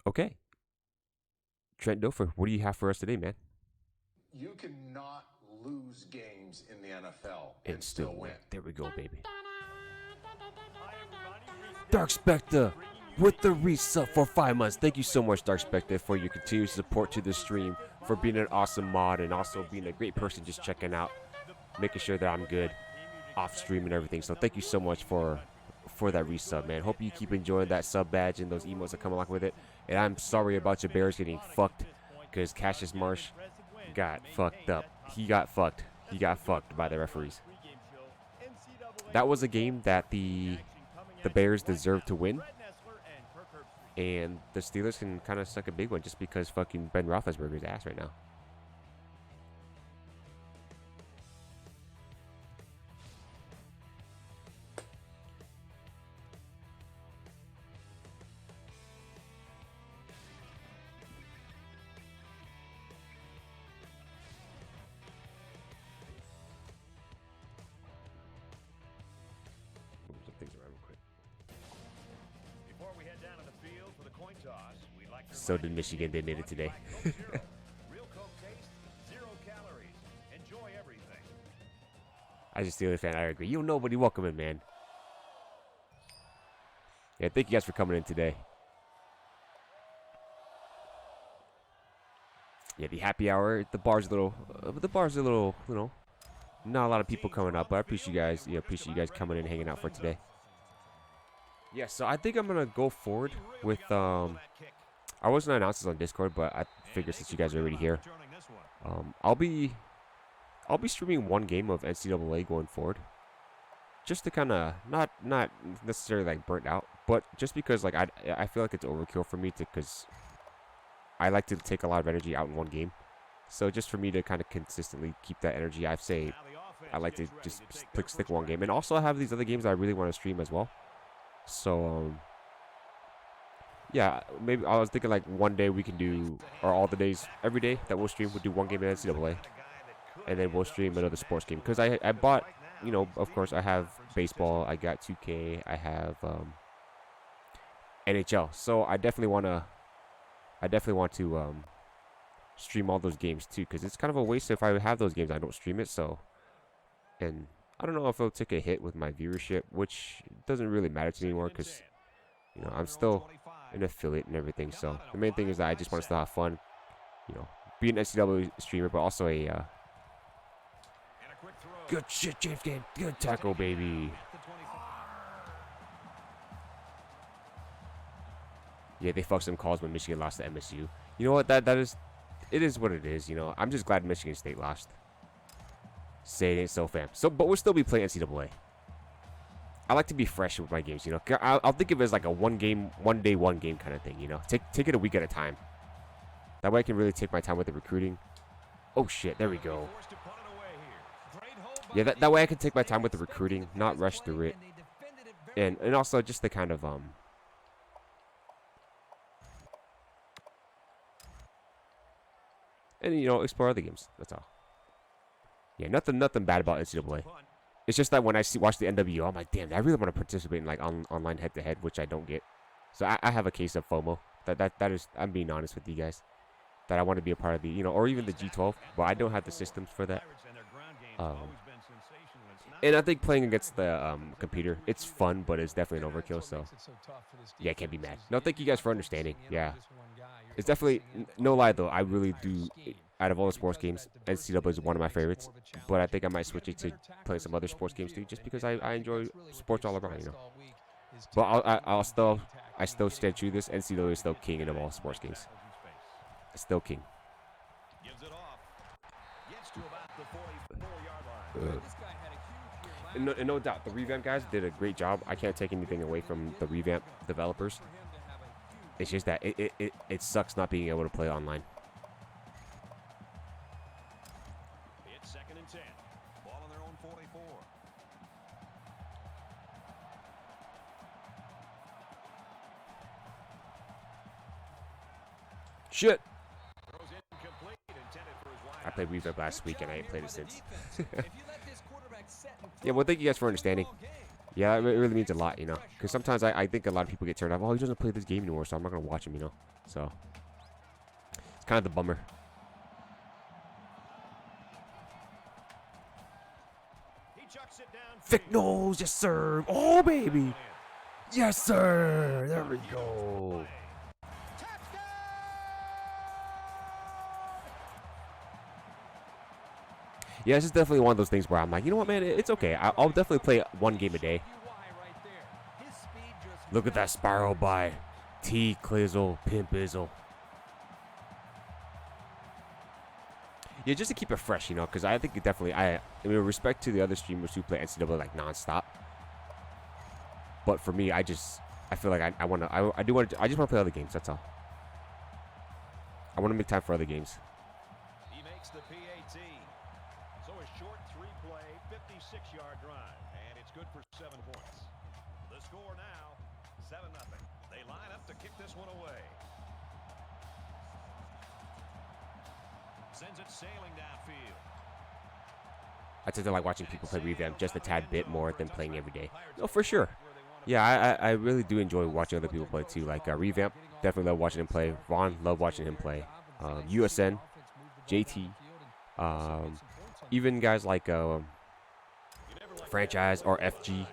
Okay. Trent Dilfer, what do you have for us today, man? You cannot lose games in the NFL And still win. There we go, baby. Dark Spectre with the resub for 5 months. Thank you so much, Dark Spectre, for your continued support to the stream, for being an awesome mod, and also being a great person just checking out, making sure that I'm good off stream and everything. So thank you so much for that resub, man. Hope you keep enjoying that sub badge and those emotes that come along with it. And I'm sorry about your Bears getting fucked, because Cassius Marsh got fucked up. He got fucked. He got fucked by the referees. That was a game that the Bears deserved to win, and the Steelers can kind of suck a big one just because fucking Ben Roethlisberger's ass right now. Move some things around real quick. Before we head down to the field for the coin toss, we'd like to So did Michigan. They made it today. Real Coke taste, 0 calories. Enjoy everything. As a Steelers fan, I agree. You nobody, welcome in, man. Yeah, thank you guys for coming in today. Yeah, the happy hour. The bar's a little, you know, not a lot of people coming up, but I appreciate you guys. Yeah, appreciate you guys coming in and hanging out for today. Yeah, so I think I'm gonna go forward with I wasn't announce this on Discord, but I figure since you guys are already here, I'll be streaming one game of NCAA going forward, just to kind of not necessarily like burnt out, but just because like I feel like it's overkill for me to, because I like to take a lot of energy out in one game. So just for me to kind of consistently keep that energy, I'd say I like to just stick one game, and also I have these other games that I really want to stream as well. So yeah, maybe I was thinking like one day we can do, or all the days, every day that we'll stream, we'll do one game in NCAA, and then we'll stream another sports game. Because I bought, you know, of course I have baseball, I got 2K, I have NHL. So I definitely want to stream all those games too, because it's kind of a waste if I have those games I don't stream it. So, and I don't know if it'll take a hit with my viewership, which doesn't really matter to me anymore, because you know I'm still an affiliate and everything. So the main thing is that I just want to still have fun, you know, be an NCAA streamer, but also a good shit, James game, good tackle, baby. Yeah, they fucked some calls when Michigan lost to MSU. You know what? It is what it is. You know, I'm just glad Michigan State lost. Say it ain't so, fam. So, but we'll still be playing NCAA. I like to be fresh with my games. You know, I'll think of it as like a one day, one game kind of thing. You know, take it a week at a time. That way I can really take my time with the recruiting. Oh shit, there we go. Yeah, that way I can take my time with the recruiting, not rush through it, and also just the kind of and you know, explore other games. That's all. Yeah, nothing bad about NCAA. It's just that when I watch the NWO, I'm like, damn, I really want to participate in like online head-to-head, which I don't get. So I have a case of FOMO. That is, I'm being honest with you guys, that I want to be a part of the, you know, or even the G12, but I don't have the systems for that. And I think playing against the computer, it's fun, but it's definitely an overkill. So yeah, I can't be mad. No, thank you guys for understanding. Yeah, it's definitely, no lie though, I really do. Out of all the sports games, NCAA is one of my favorites, but I think I might switch it to play some other sports games too, just because I enjoy sports all around, you know. But I still stand true to this. NCAA is still king of all sports games. It's still king. And no doubt, the Revamped guys did a great job. I can't take anything away from the Revamped developers. It's just that it sucks not being able to play online. It's 2nd and 10. Ball on their own 44. Shit. I played Revamped last week and I ain't played it since. Yeah, well, thank you guys for understanding. Yeah, it really means a lot, you know. Because sometimes I think a lot of people get turned off. Oh, he doesn't play this game anymore, so I'm not gonna watch him, you know. So it's kind of the bummer. He chucks it downfield. Thick nose, yes sir. Oh baby, yes sir. There we go. Yeah, this is definitely one of those things where I'm like, you know what, man, it's okay. I'll definitely play one game a day. Look at that spiral by T Clizzle Pimpizzle. Yeah, just to keep it fresh, you know, because I think it definitely, I mean, with respect to the other streamers who play NCAA like nonstop. But for me, I feel like I just want to play other games. That's all. I want to make time for other games. He makes the PAT. So a short three-play, 56-yard drive, and it's good for 7 points. The score now, 7-0. They line up to kick this one away. Sends it sailing downfield. I tend to like watching people play Revamped just a tad bit more than playing every day. No, for sure. Yeah, I really do enjoy watching other people play too. Like Revamped, definitely love watching him play. Ron, love watching him play. USN, JT, even guys like Franchise or FG.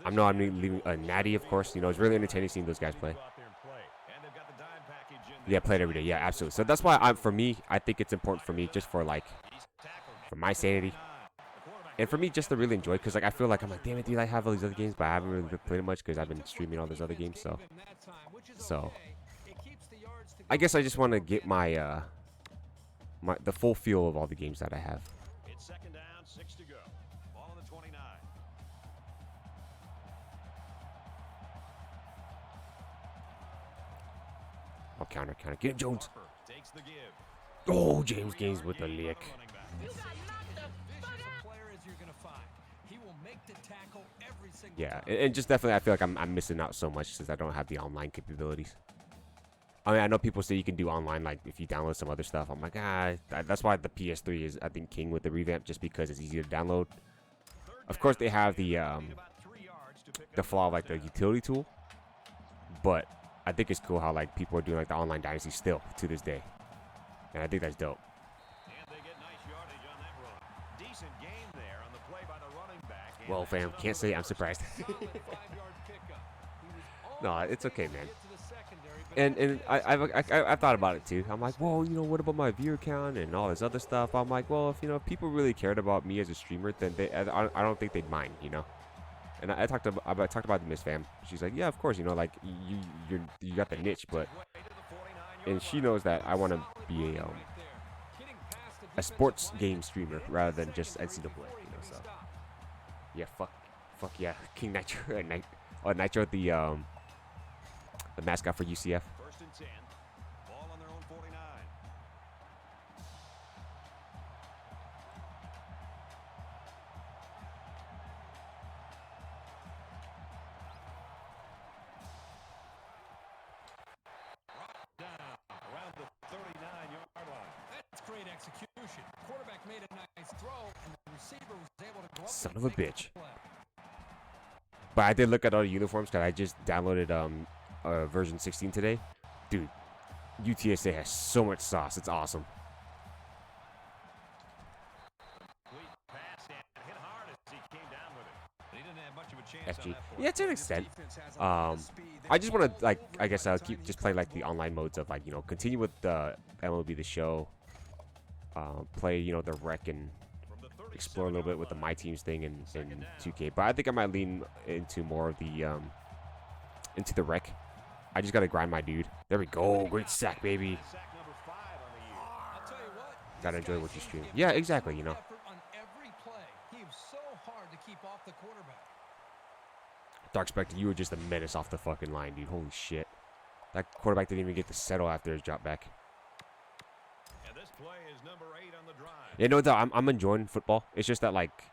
I'm leaving Natty, of course. You know, it's really entertaining seeing those guys play. Yeah, play it every day. Yeah, absolutely. So that's why for me, I think it's important for me just for like, for my sanity. And for me, just to really enjoy, because like I feel like I'm like, damn it, dude, I have all these other games, but I haven't really played it much because I've been streaming all those other games. So I guess I just want to get my the full feel of all the games that I have. It's 2nd down, 6 to go. Ball on the 29. I'll counter. Get him, Jones. Takes the give. Oh, James Gaines with the lick. Yeah, and just definitely, I feel like I'm missing out so much since I don't have the online capabilities. I mean, I know people say you can do online, like if you download some other stuff. I'm like, that's why the PS3 is, I think, king with the revamp, just because it's easy to download. Of course, they have the flaw of like the utility tool, but I think it's cool how like people are doing like the online dynasty still to this day, and I think that's dope. And they get nice yardage on that run. Decent game there on the play by the running back. Well, fam, can't say I'm surprised. No, it's okay, man. And I've thought about it too. I'm like, well, you know, what about my viewer count and all this other stuff? I'm like, well, if people really cared about me as a streamer, then I don't think they'd mind, you know. And I talked about the Miss Fam. She's like, yeah, of course, you know, like you got the niche, but and she knows that I want to be a sports game streamer rather than just NCAA, you know. So yeah, fuck yeah, King Nitro, Nitro, the mascot for UCF. 1st and 10. Ball on their own 49. Down around the 39-yard line. That's great execution. Quarterback made a nice throw, and the receiver was able to go up. Son of a bitch. But I did look at all the uniforms because I just downloaded version 16 today. Dude, UTSA has so much sauce. It's awesome. Pass and hit hard as he came down with it. He didn't have much of a chance on FG. that play. Yeah, to an extent. I just want to, like, I guess I'll keep just play like the online modes of, like, you know, continue with the MLB The Show. Play, you know, the rec and explore a little bit with the My Teams thing in 2K. But I think I might lean into more of the into the rec. I just gotta grind my dude. There we go. Great sack, baby. Sack number 5 on the year. I'll tell you what. Gotta enjoy what you stream. Yeah, exactly. You know. On every play, he was so hard to keep off the quarterback. Dark Spectre, you were just a menace off the fucking line, dude. Holy shit. That quarterback didn't even get to settle after his drop back. And this play is number 8 on the drive. Yeah, no doubt. I'm enjoying football. It's just that, like,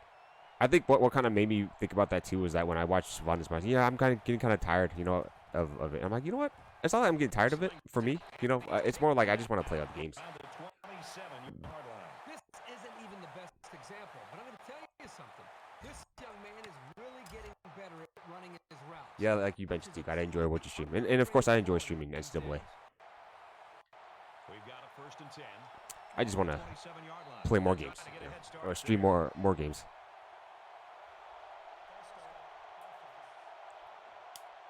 I think what kind of made me think about that too was that when I watched Von Desmond, yeah, I'm kind of getting kind of tired, you know, of it. I'm like, you know what? It's not like I'm getting tired of it. For me, you know, it's more like I just want to play other games. On the 27-yard line. This isn't even the best example, but I'm going to tell you something. This young man is really getting Yeah, like you mentioned, Duke, I enjoy what you stream. And of course, I enjoy streaming NCAA. We've got a 1st and 10. I just want to 27-yard line. play more games. Trying to get a head start Or stream there. more games.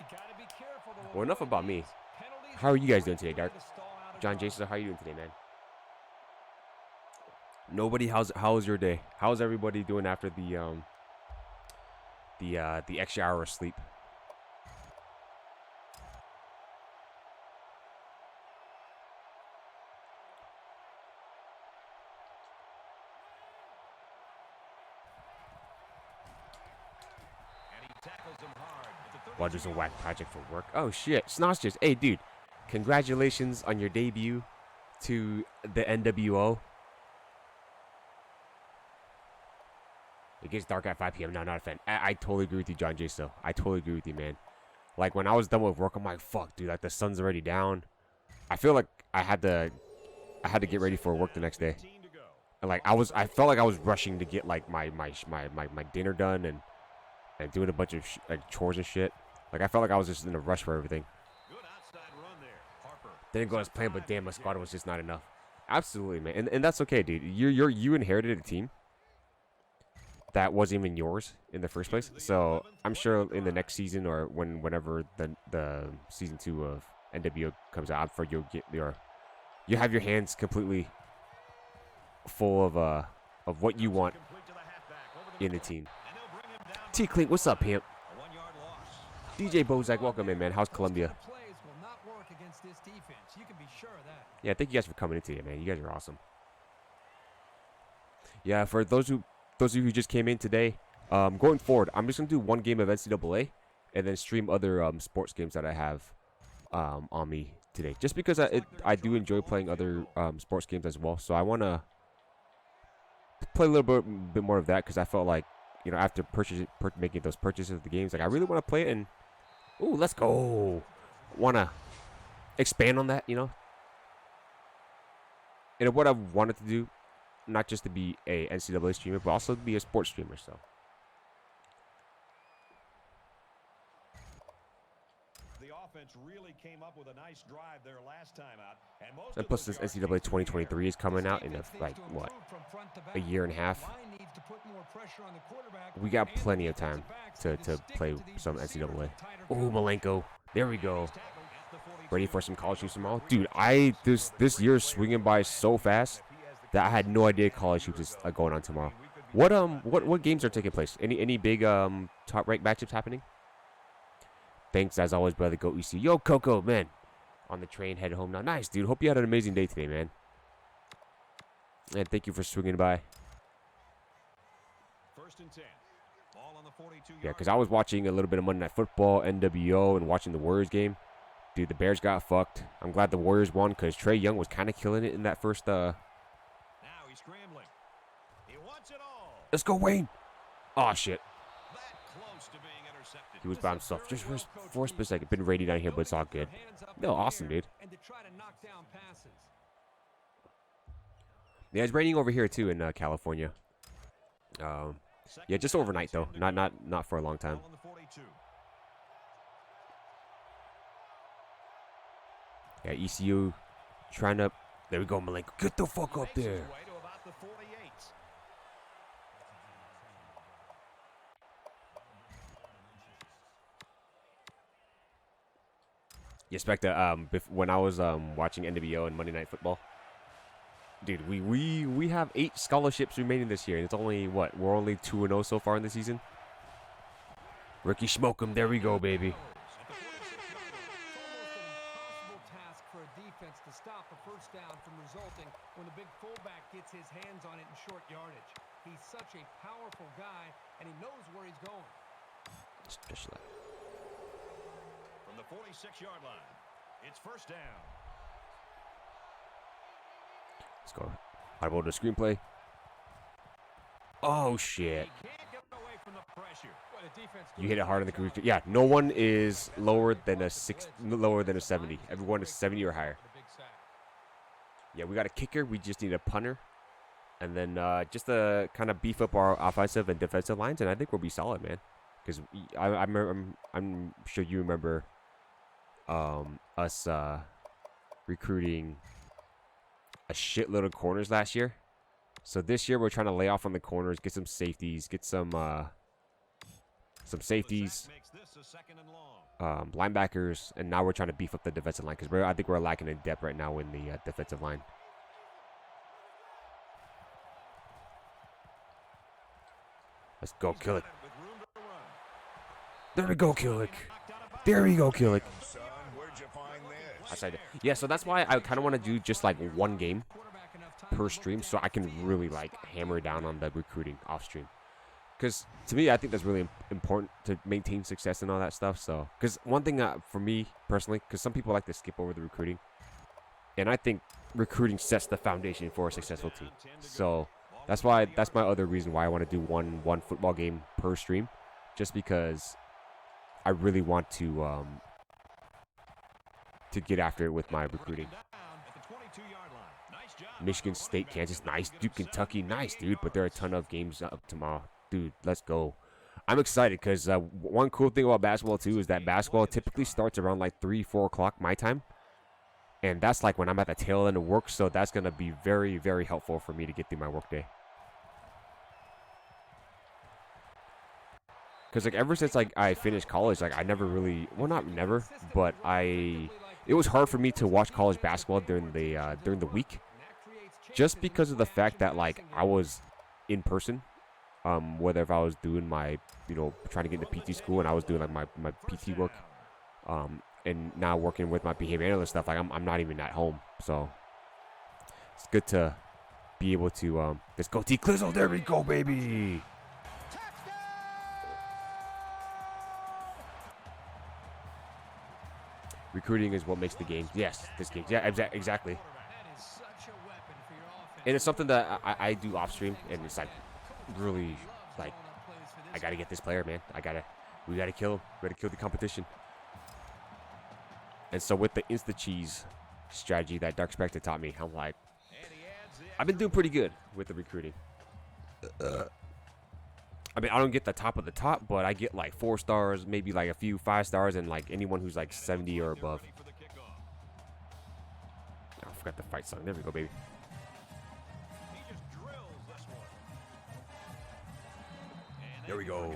You gotta be careful to Well, enough avoid about me. these. Penalties How are you guys doing great today, way Dark? to stall out a John drive. Jason, how are you doing today, man? Nobody, how's your day? How's everybody doing after the extra hour of sleep? And he tackles him hard at the 32 Well, there's a whack project for work. Oh shit, Snosters. Hey, dude, congratulations on your debut to the NWO. It gets dark at 5 p.m. No, not a fan. I totally agree with you, John J. So I totally agree with you, man. Like when I was done with work, I'm like, fuck, dude. Like the sun's already down. I feel like I had to get ready for work the next day. 15 to go. And like I felt like I was rushing to get like my dinner done and doing a bunch of like chores and shit. Like I felt like I was just in a rush for everything. Good outside run there. Harper. Didn't go as planned, but damn, my squad was just not enough. Absolutely, man, and that's okay, dude. You inherited a team that wasn't even yours in the first place. So I'm sure in the next season or whenever the season 2 of NWO comes out, I'm sure you have your hands completely full of what you want Complete to the halfback. Over the in the middle. team. And they'll bring him down. T Clink, what's up, pimp? A 1-yard loss. DJ Bozak, welcome in, man. How's Those Columbia? kind of plays will not work against this defense. You can be sure of that. Yeah, thank you guys for coming in today, man. You guys are awesome. Yeah, for those of you who just came in today, going forward, I'm just gonna do one game of NCAA and then stream other sports games that I have on me today. Just because I do enjoy playing other sports games as well, so I wanna play a little bit more of that because I felt like, you know, after making those purchases of the games, like I really want to play it and ooh, let's go. Wanna expand on that, you know. And what I wanted to do, not just to be a NCAA streamer, but also to be a sports streamer. So The offense really came up with a nice drive there last time out. And most and of plus those this yards NCAA came through the air. 2023 is coming out in Defense like needs to what, improve from front to a back. year and a half. Line needs to put more pressure on the quarterback We got and the plenty of time defensive backs to stick play to these some receivers NCAA. with tighter Oh, coverage. Malenko, there we go. He's tackled at the 42. Ready for some college hoops tomorrow, dude. This year is swinging by so fast that I had no idea college hoops is going on tomorrow. What games are taking place? Any big top ranked matchups happening? Thanks as always, brother. Go ECU. Yo, Coco, man. On the train, headed home now. Nice, dude. Hope you had an amazing day today, man. And thank you for swinging by. 1st and 10. Ball on the 42. Yeah, because I was watching a little bit of Monday Night Football, NWO, and watching the Warriors game. Dude, the Bears got fucked. I'm glad the Warriors won because Trae Young was kind of killing it in that first. Now he's scrambling. He wants it all. Let's go, Wayne. Oh shit. That close to being intercepted. He was by himself just for a split second. Been raiding down here, but it's all good. No, awesome, dude. And to try to knock down passes. Yeah, it's raining over here too in California. Yeah, just overnight though. Not for a long time. Ball on the 42. Yeah, ECU trying to. There we go, Malenko. Get the fuck up Makes his there. way to about the 48. You expect when I was watching NWO and Monday Night Football, dude, we have 8 scholarships remaining this year, and it's only what, we're only 2-0 so far in the season. Ricky smoke him. There we go, baby. At the 46-yard line. It's almost an impossible task for a defense to stop a first down from resulting when the big fullback gets his hands on it in short yardage. He's such a powerful guy, and he knows where he's going. Especially. From the 46-yard line, it's 1st down. Let's go. Audible to screenplay. Oh shit. He can't get away from the pressure. Well, the defense You hit it hard on the career. Yeah, no one is lower than a 70. Everyone is 70 or higher. The big sack. Yeah, we got a kicker. We just need a punter, and then just to kind of beef up our offensive and defensive lines, and I think we'll be solid, man. because I remember, I'm sure you remember us recruiting a shitload of corners last year. So this year we're trying to lay off on the corners, get some safeties, get some safeties, linebackers, and now we're trying to beef up the defensive line because I think we're lacking in depth right now in the defensive line. Let's go, kill it. There we go, kill it. There we go, kill it. Yeah, so that's why I kind of want to do just like one game per stream so I can really like hammer down on the recruiting off stream. Because to me, I think that's really important to maintain success and all that stuff. So, because one thing for me personally, because some people like to skip over the recruiting, and I think recruiting sets the foundation for a successful team. So that's my other reason why I want to do one football game per stream, just because I really want to get after it with my recruiting. Michigan State, Kansas, nice. Duke, Kentucky, nice, dude. But there are a ton of games up tomorrow. Dude, let's go. I'm excited because one cool thing about basketball, too, is that basketball typically starts around like 3, 4 o'clock my time. And that's like when I'm at the tail end of work. So that's going to be very, very helpful for me to get through my workday. Because like ever since like I finished college, like I never really, well, not never, but it was hard for me to watch college basketball during the week, just because of the fact that like I was in person, whether if I was doing my, trying to get into PT school and I was doing like my PT work, and now working with my behavior analyst stuff, like I'm not even at home, so it's good to be able to let's go T Clizzle, there we go, baby. Recruiting is what makes the game. Yes, this game. Yeah, exactly. And it's something that I do off stream, and it's like really like I gotta get this player, man. We gotta kill him. We gotta kill the competition. And so with the insta cheese strategy that Dark Spectre taught me, I'm like, I've been doing pretty good with the recruiting. I mean, I don't get the top of the top, but I get like 4 stars, maybe like a few 5 stars, and like anyone who's like 70 or above. Oh, I forgot the fight song. There we go, baby. There we go.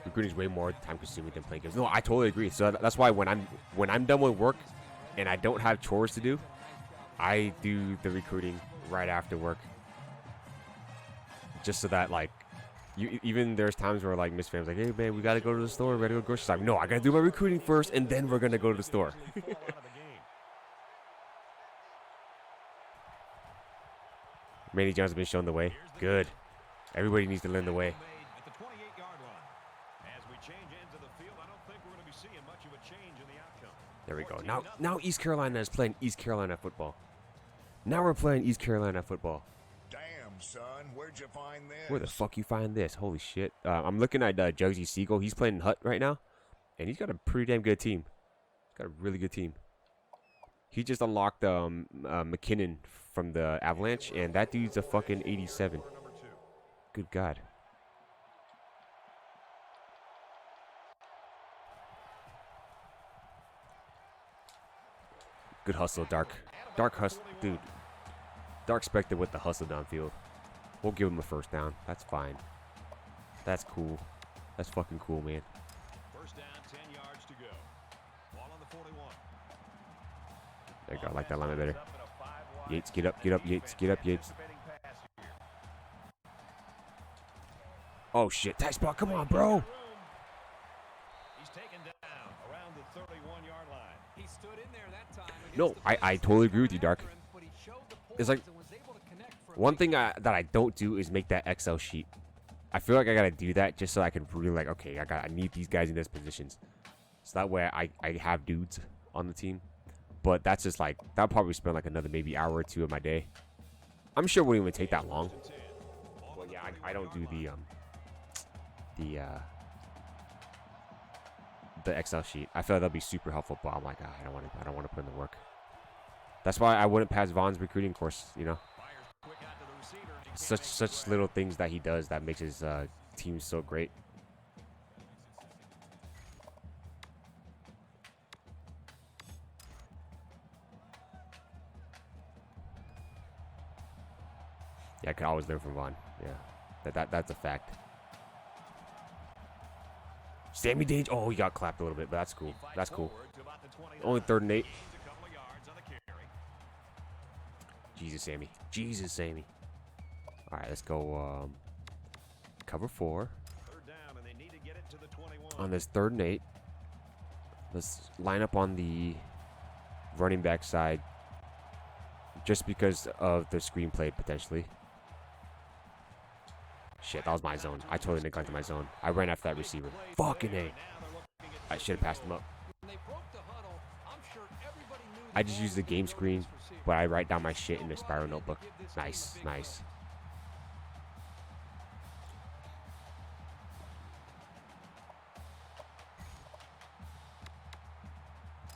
Recruiting is way more time-consuming than playing games. No, I totally agree. So that's why when I'm done with work and I don't have chores to do, I do the recruiting right after work, just so that like, even there's times where like Miss Fam's like, hey man, we gotta go to the store, we gotta go grocery shopping. No, I gotta do my recruiting first, and then we're gonna go to the store. Manny Jones has been shown the way. Good. Everybody needs to learn the way. There we go. Now East Carolina is playing East Carolina football. Now we're playing East Carolina football. Damn, son, where'd you find this? Where the fuck you find this? Holy shit. I'm looking at Josie Siegel. He's playing Hut right now, and he's got a pretty damn good team. He's got a really good team. He just unlocked McKinnon from the Avalanche, and that dude's a fucking 87. Good God. Good hustle, Dark. Dark hustle, dude. Dark Spectre with the hustle downfield. We'll give him a first down. That's fine. That's cool. That's fucking cool, man. First down, 10 yards to go. Ball on the 41. There you go. I like that line better. Yates, get up, Yates. Get up, Yates. Oh, shit. Tight spot. Come on, bro. He's taken down around the 31-yard line. He stood in there that time. No, I totally agree with you, Dark. It's like one thing that I don't do is make that Excel sheet. I feel like I gotta do that just so I can really like, okay, I need these guys in those positions, so that way I have dudes on the team. But that's just like that'll probably spend like another maybe hour or 2 of my day. I'm sure it wouldn't even take that long. But yeah, I don't do the Excel sheet. I feel like that'll be super helpful, but I'm like, I don't want to put in the work. That's why I wouldn't pass Vaughn's recruiting course, you know. such little things that he does that makes his team so great. Yeah, I could always learn from Vaughn. Yeah, that's a fact. Sammy Danger. Oh, he got clapped a little bit, but that's cool. That's cool. Only 3rd and 8. Jesus, Sammy. Jesus, Sammy. All right, let's go. Cover 4. On this 3rd and 8. Let's line up on the running back side, just because of the screenplay potentially. Shit, that was my zone. I totally neglected my zone. I ran after that receiver. Fucking A. I should have passed him up. I just use the game screen, but I write down my shit in the spiral notebook. Nice, nice.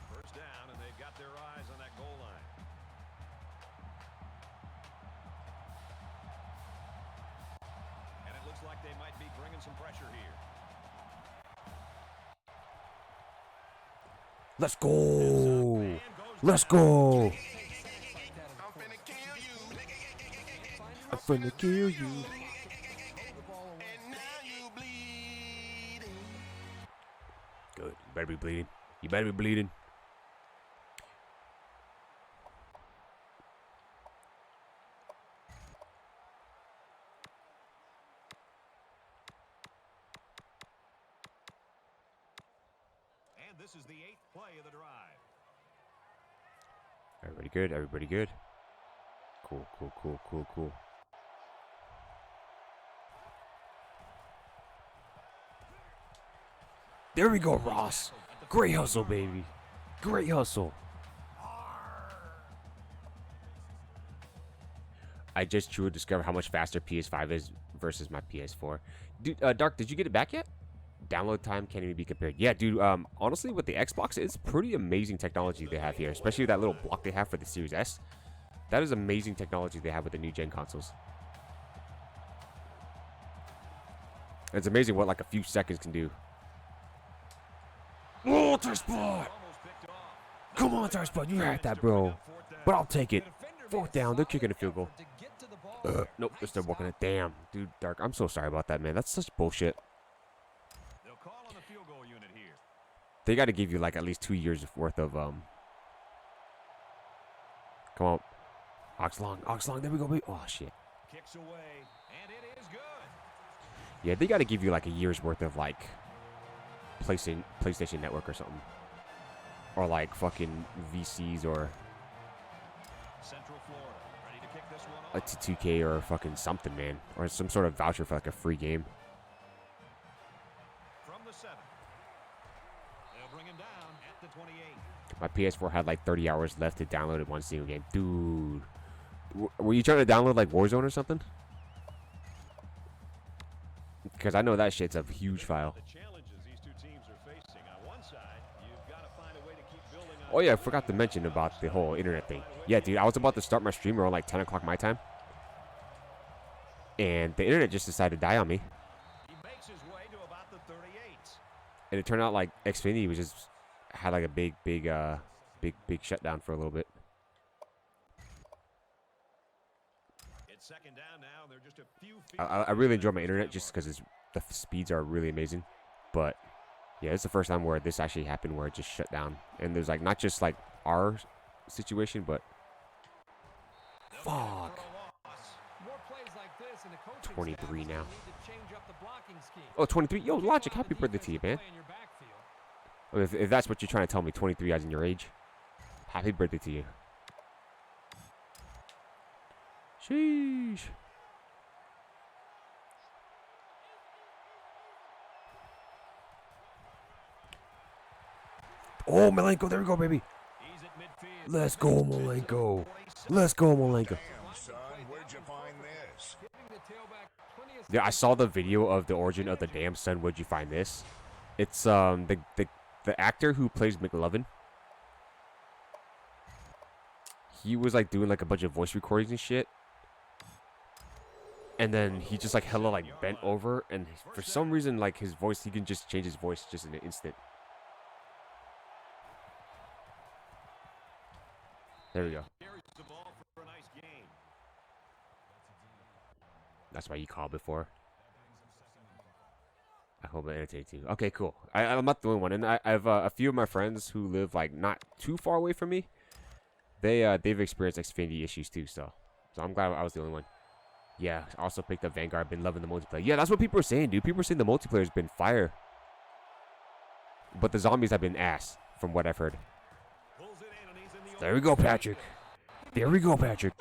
First down, and they've got their eyes on that goal line. And it looks like they might be bringing some pressure here. Let's go. Let's go. I'm finna kill you. Good. You better be bleeding. You better be bleeding. And this is the 8th play of the drive. Everybody good? Everybody good? Cool, cool, cool, cool, cool. There we go, Ross. Great hustle, baby. Great hustle. I just truly discovered how much faster PS5 is versus my PS4. Dude, Dark, did you get it back yet? Download time can't even be compared. Yeah, dude, honestly, with the Xbox, it's pretty amazing technology they have here, especially that little block they have for the Series S. That is amazing technology they have with the new gen consoles. It's amazing what like a few seconds can do. Oh, tight spot! Come on, tight spot, you had that, bro. But I'll take it. 4th down, they're kicking a field goal. Nope, they're still working it. Damn, dude, Dark, I'm so sorry about that, man. That's such bullshit. They got to give you like at least 2 years worth of Come on, Oxlong, there we go, baby. Oh shit. Kicks away, and it is good. Yeah, they got to give you like a year's worth of like PlayStation Network or something, or like fucking VCs or Central Florida, ready to kick this one a off. 2K or fucking something, man, or some sort of voucher for like a free game. From the 7. They'll bring him down at the 28. My PS4 had like 30 hours left to download it one single game. Dude, were you trying to download like Warzone or something? Because I know that shit's a huge file. The challenges these two teams are facing. On one side, you've got to find a way to keep building on. Oh yeah, I forgot to mention about the whole internet thing. Yeah, dude, I was about to start my stream around like 10 o'clock my time, and the internet just decided to die on me. He makes his way to about the 38. And it turned out like Xfinity was just had like a big shutdown for a little bit. It's 2nd down now. They're just a few feet. I really enjoy my internet just because the speeds are really amazing. But yeah, it's the first time where this actually happened where it just shut down. And there's like not just like our situation, but fuck. More plays like this, and the coaching 23 staff now. need to change up the blocking scheme. Oh, 23. Yo, Logic, happy birthday to you, man. Play in your backfield. I mean, if that's what you're trying to tell me, 23 as in your age, happy birthday to you. Sheesh. Oh, Malenko, there we go, baby. He's at midfield. Let's go, Malenko. Let's go, Malenko. Damn, son, where'd you find this? Giving the tailback plenty of Yeah, I saw the video of the origin of the damn son. Where'd you find this? It's the actor who plays McLovin. He was like doing like a bunch of voice recordings and shit. And then he just like hella like bent over, and for some reason like his voice, he can just change his voice just in an instant. There we go. That's why you called before. I hope it entertains you. Okay, cool. I'm not the only one, and I have a few of my friends who live like not too far away from me. They've experienced Xfinity issues too, so I'm glad I was the only one. Yeah, also picked up Vanguard. Been loving the multiplayer. Yeah, that's what people are saying, dude. People are saying the multiplayer's been fire, but the zombies have been ass, from what I've heard. There we go, Patrick. There we go, Patrick.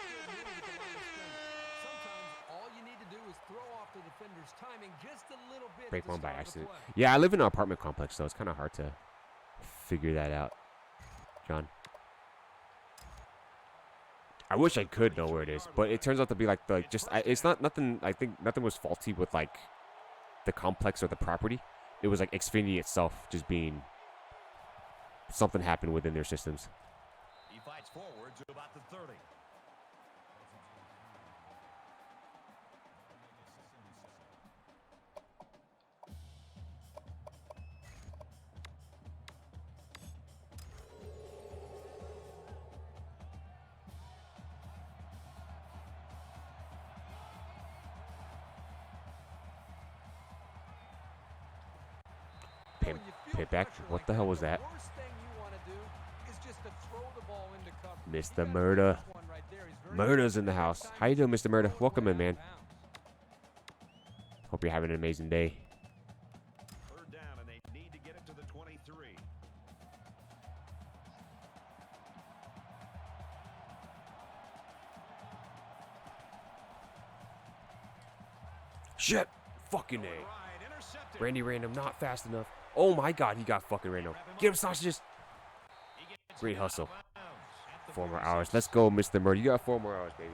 Break one by accident. Yeah, I live in an apartment complex, so it's kind of hard to figure that out, John. I wish I could know where it is, but it turns out to be like it's not nothing. I think nothing was faulty with like the complex or the property. It was like Xfinity itself just being something happened within their systems. He fights forward to about the 30. Pit back. What the hell was that? Mr. Murder. Murder's in the house. How you doing, Mr. Murder? Welcome in, man. Hope you're having an amazing day. Third down, and they need to get it to the 23. Shit. Fucking A. Randy Random not fast enough. Oh my god, he got fucking random. Get him, sausages. Great hustle. 4 more hours. Let's go, Mr. Murder. You got 4 more hours, baby.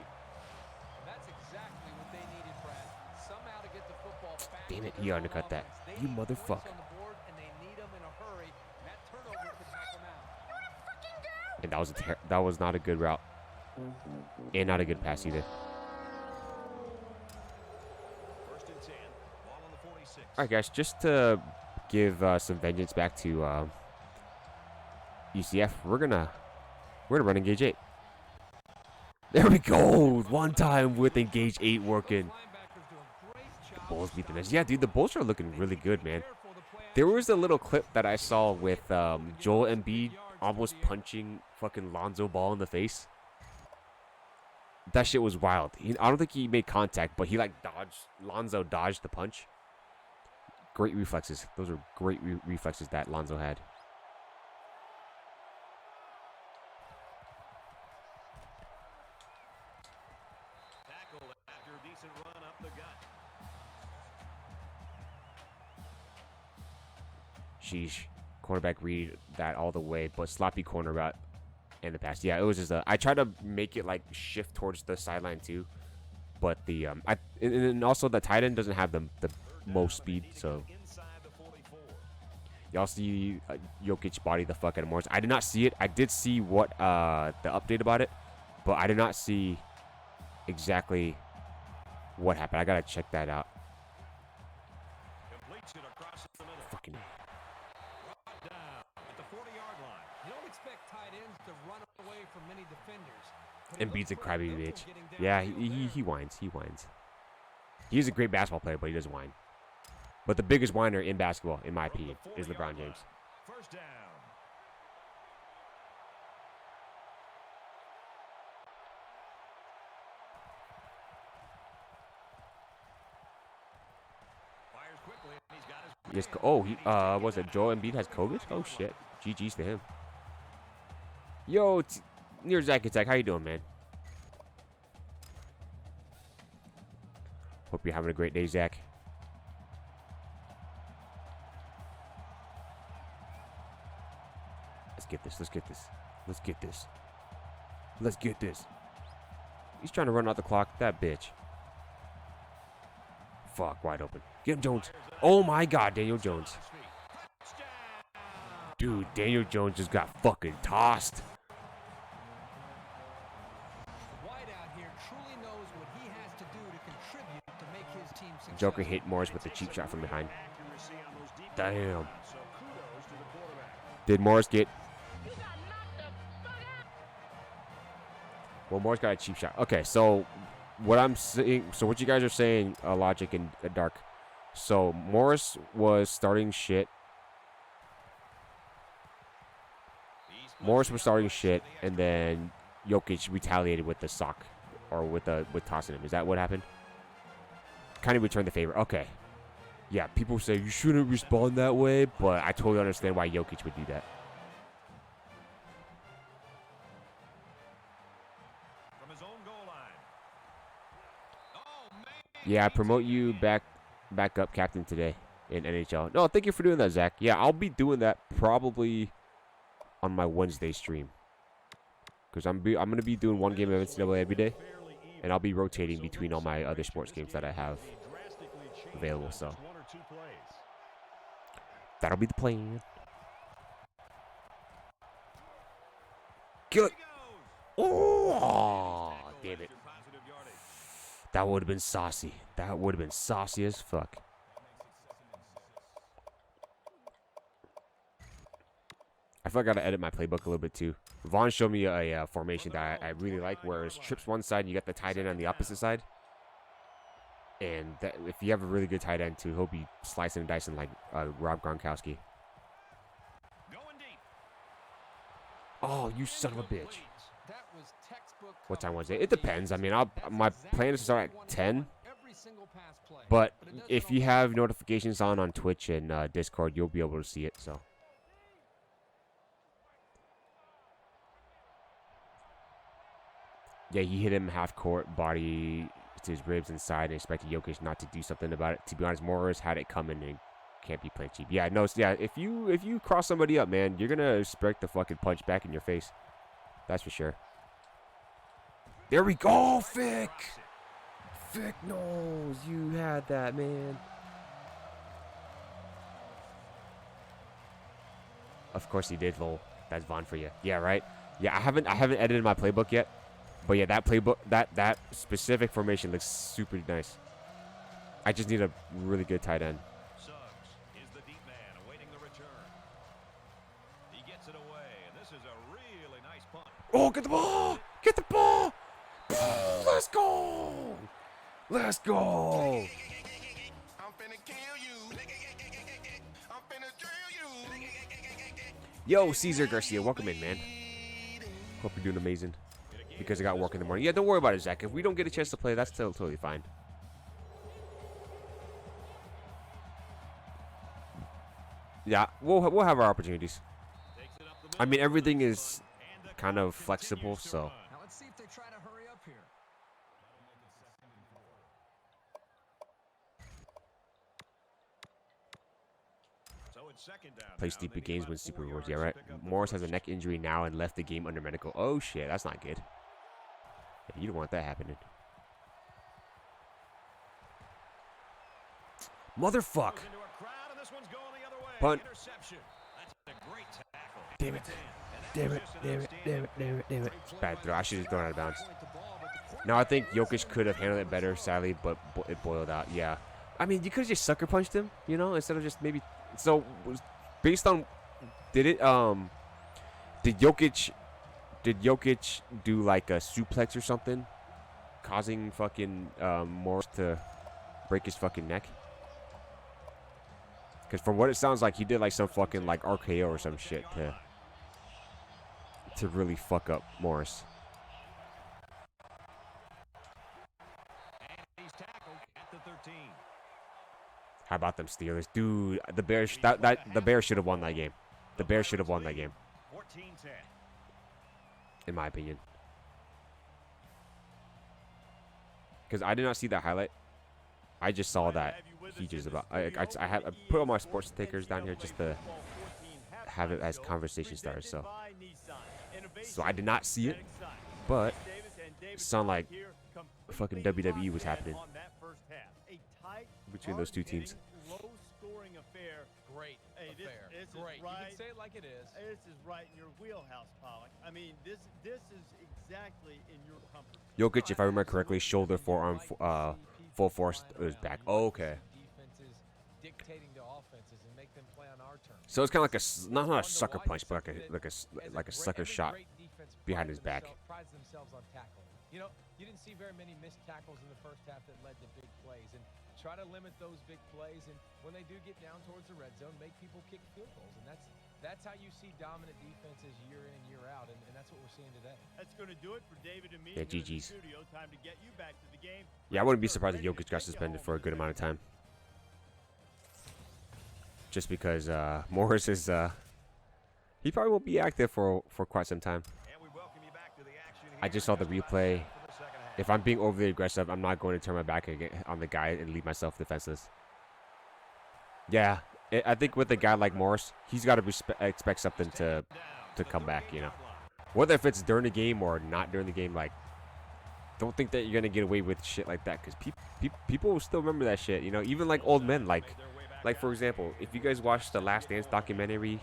That's exactly what they needed, Brad. Somehow to get the football back. Damn it, he undercut that. You motherfucker. And that was not a good route. And not a good pass either. Alright guys, just to give some vengeance back to UCF, we're gonna run Engage 8. There we go! One time with Engage 8 working. The Bulls beat the Nets. Yeah, dude, the Bulls are looking really good, man. There was a little clip that I saw with Joel Embiid almost punching fucking Lonzo Ball in the face. That shit was wild. I don't think he made contact, but he like dodged. Lonzo dodged the punch. Great reflexes. Those are great reflexes that Lonzo had. Tackle after a decent run up the gut. Sheesh. Cornerback read that all the way, but sloppy corner route in the pass. Yeah, it was just I tried to make it like shift towards the sideline too, but the and also the tight end doesn't have the most speed, so y'all see Jokic body the fuck out of Morris. I did not see it. I did see what the update about it, but I did not see exactly what happened. I gotta check that out. Fucking Embiid's a crybaby bitch. Yeah, he whines. He whines. He's a great basketball player, but he does whine. But the biggest whiner in basketball, in my opinion, is LeBron James. First down. Fires quickly, and he's got his Yes. Oh, he was it Joel Embiid has COVID? Oh shit. GG's to him. Yo, near Zach Attack, how you doing, man? Hope you're having a great day, Zach. Let's get this. Let's get this. Let's get this. Let's get this. He's trying to run out the clock. That bitch. Fuck, wide open. Get him, Jones. Oh my god, Daniel Jones. Dude, Daniel Jones just got fucking tossed. White out here truly knows what he has to do to contribute Joker hit Morris with the cheap shot from behind. Damn. Did Morris get... Well, Morris got a cheap shot. Okay, so what I'm saying... So what you guys are saying, Logic and Dark. So Morris was starting shit. Morris was starting shit, and then Jokic retaliated with the sock. Or with tossing him. Is that what happened? Kind of returned the favor. Okay. Yeah, people say you shouldn't respond that way, but I totally understand why Jokic would do that. From his own goal line. Oh, man. Yeah, I promote you back up captain today in NHL. No, thank you for doing that, Zach. Yeah, I'll be doing that probably on my Wednesday stream. Because I'm gonna be doing one game of NCAA every day, and I'll be rotating between all my other sports games that I have available. So that'll be the plan. Kill it! Oh, damn it! That would have been saucy. That would have been saucy as fuck. I feel like I gotta edit my playbook a little bit too. Vaughn showed me a formation that I really like, where it's trips one side and you got the tight end on the opposite side. And that, if you have a really good tight end too, he'll be slicing and dicing like Rob Gronkowski. Oh, you son of a bitch! What time was it? It depends. I mean, my plan is to start at 10. But if you have notifications on Twitch and Discord, you'll be able to see it. So. Yeah, he hit him half court, body to his ribs inside, and expected Jokic not to do something about it. To be honest, Morris had it coming and can't be playing cheap. Yeah, no, yeah. If you cross somebody up, man, you're gonna expect the fucking punch back in your face. That's for sure. There we go, Fick. Fick knows you had that, man. Of course he did, lol. That's Vaughn for you. Yeah, right. Yeah, I haven't edited my playbook yet. But yeah, that playbook, that specific formation looks super nice. I just need a really good tight end. Suggs is the deep man awaiting the return. He gets it away, and this is a really nice punt. Oh, get the ball! Get the ball! Let's go! Let's go! I'm finna kill you. I'm finna drill you. Yo, Caesar Garcia, welcome in, man. Hope you're doing amazing. Because I got work in the morning. Yeah, don't worry about it, Zach. If we don't get a chance to play, that's still totally fine. Yeah, we'll have our opportunities. I mean, everything is kind of flexible, so. Now let's see if they try to hurry up here. So it's second down. Play stupid games, win super rewards. Yeah, right. Morris has a neck injury now and left the game under medical. Oh, shit. That's not good. Yeah, you don't want that happening. Motherfuck. Punt. Damn it. Damn it. Damn it. Damn it. Damn it. Damn it. Bad throw. I should have thrown out of bounds. Now I think Jokic could have handled it better, sadly, but it boiled out. Yeah. I mean, you could have just sucker punched him, you know, instead of just maybe. So, based on. Did Jokic do like a suplex or something, causing fucking Morris to break his fucking neck? Because from what it sounds like, he did like some fucking like RKO or some shit to really fuck up Morris. He's tackled at the 13. How about them Steelers, dude? The Bears the Bears should have won that game. The Bears should have won that game. 14-10. In my opinion. Because I did not see that highlight. I just saw that he just about. I put all my sports stickers down here just to have it as conversation starters. So I did not see it, but it sounded like fucking WWE was happening between those two teams. Great affair. Great. You can say it like it is. This is right in your wheelhouse, Pollock. I mean, this is exactly in your comfort. Jokic, if I remember correctly, shoulder, forearm, full force is back. Oh, okay. Defenses dictating to offenses and make them play on our terms. So it's kind of like not a sucker punch, but like a sucker shot behind his back. Prides themselves on tackling. You know, you didn't see very many missed tackles in the first half that led to big plays, and try to limit those big plays. And when they do get down towards the red zone, make people kick field goals, and that's how you see dominant defenses year in, year out, and that's what we're seeing today. That's going to do it for David and me. Yeah, here in the GG's. studio. Time to get you back to the game. Yeah, I wouldn't be surprised if Jokic got suspended for a good amount of time. Just because Morris is he probably won't be active for quite some time. And we welcome you back to the action I just saw the replay. If I'm being overly aggressive, I'm not going to turn my back on the guy and leave myself defenseless. Yeah, I think with a guy like Morris, he's got to expect something to come back, you know. Whether if it's during the game or not during the game, like, don't think that you're going to get away with shit like that, because people will still remember that shit, you know. Even like old men, like for example, if you guys watch the Last Dance documentary